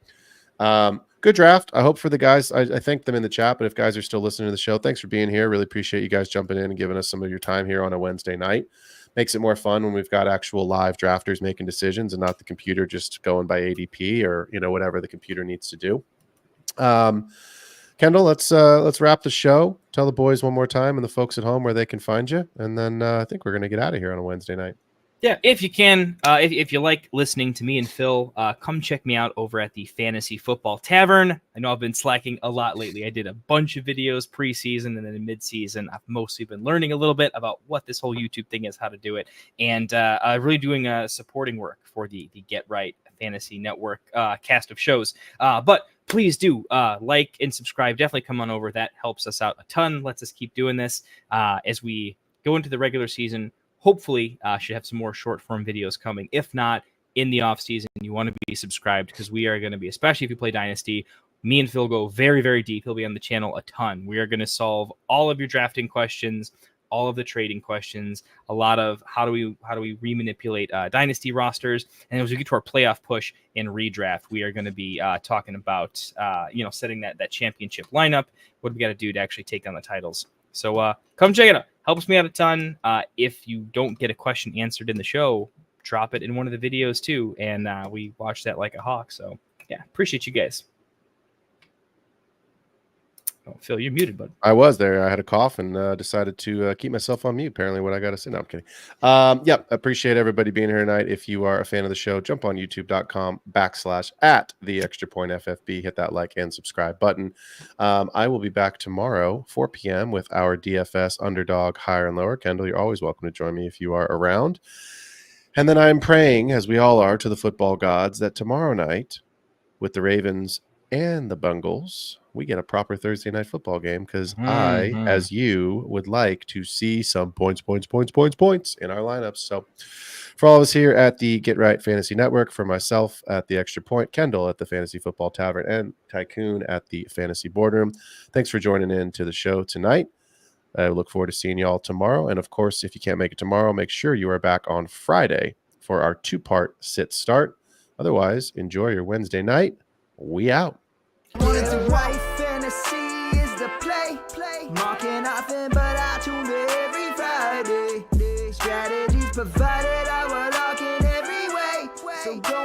good draft. I hope for the guys. I thank them in the chat, but if guys are still listening to the show, thanks for being here. Really appreciate you guys jumping in and giving us some of your time here on a Wednesday night. Makes it more fun when we've got actual live drafters making decisions and not the computer just going by ADP or, whatever the computer needs to do. Kendall, let's wrap the show. Tell the boys one more time and the folks at home where they can find you. And then I think we're going to get out of here on a Wednesday night. Yeah, if you can, if you like listening to me and Phil, come check me out over at the Fantasy Football Tavern. I know I've been slacking a lot lately. I did a bunch of videos preseason and then in midseason. I've mostly been learning a little bit about what this whole YouTube thing is, how to do it, and really doing supporting work for the Get Right Fantasy Network cast of shows. But please do like and subscribe. Definitely come on over. That helps us out a ton. Lets us keep doing this as we go into the regular season. Hopefully, should have some more short-form videos coming. If not, in the off-season, you want to be subscribed because we are going to be, especially if you play Dynasty, me and Phil go very, very deep. He'll be on the channel a ton. We are going to solve all of your drafting questions, all of the trading questions, a lot of how do we remanipulate Dynasty rosters. And as we get to our playoff push in redraft, we are going to be talking about, setting that championship lineup. What do we got to do to actually take down the titles? So come check it out. Helps me out a ton. If you don't get a question answered in the show, drop it in one of the videos too. And we watch that like a hawk. So yeah, appreciate you guys. Oh, Phil, you're muted, bud. I was there. I had a cough and decided to keep myself on mute. Apparently what I got to say. No, I'm kidding. Appreciate everybody being here tonight. If you are a fan of the show, jump on youtube.com/@theextrapointffb. Hit that like and subscribe button. I will be back tomorrow, 4 p.m. with our DFS underdog higher and lower. Kendall, you're always welcome to join me if you are around. And then I'm praying, as we all are, to the football gods that tomorrow night with the Ravens and the Bungles, we get a proper Thursday night football game because I, as you, would like to see some points in our lineups. So for all of us here at the Get Right Fantasy Network, for myself at the Extra Point, Kendall at the Fantasy Football Tavern, and Tycoon at the Fantasy Boardroom, thanks for joining in to the show tonight. I look forward to seeing you all tomorrow. And of course, if you can't make it tomorrow, make sure you are back on Friday for our 2-part sit start. Otherwise, enjoy your Wednesday night. We out. Fantasy is the play. Marking nothing but I tune every Friday. Strategies provided, I will lock in every way. So go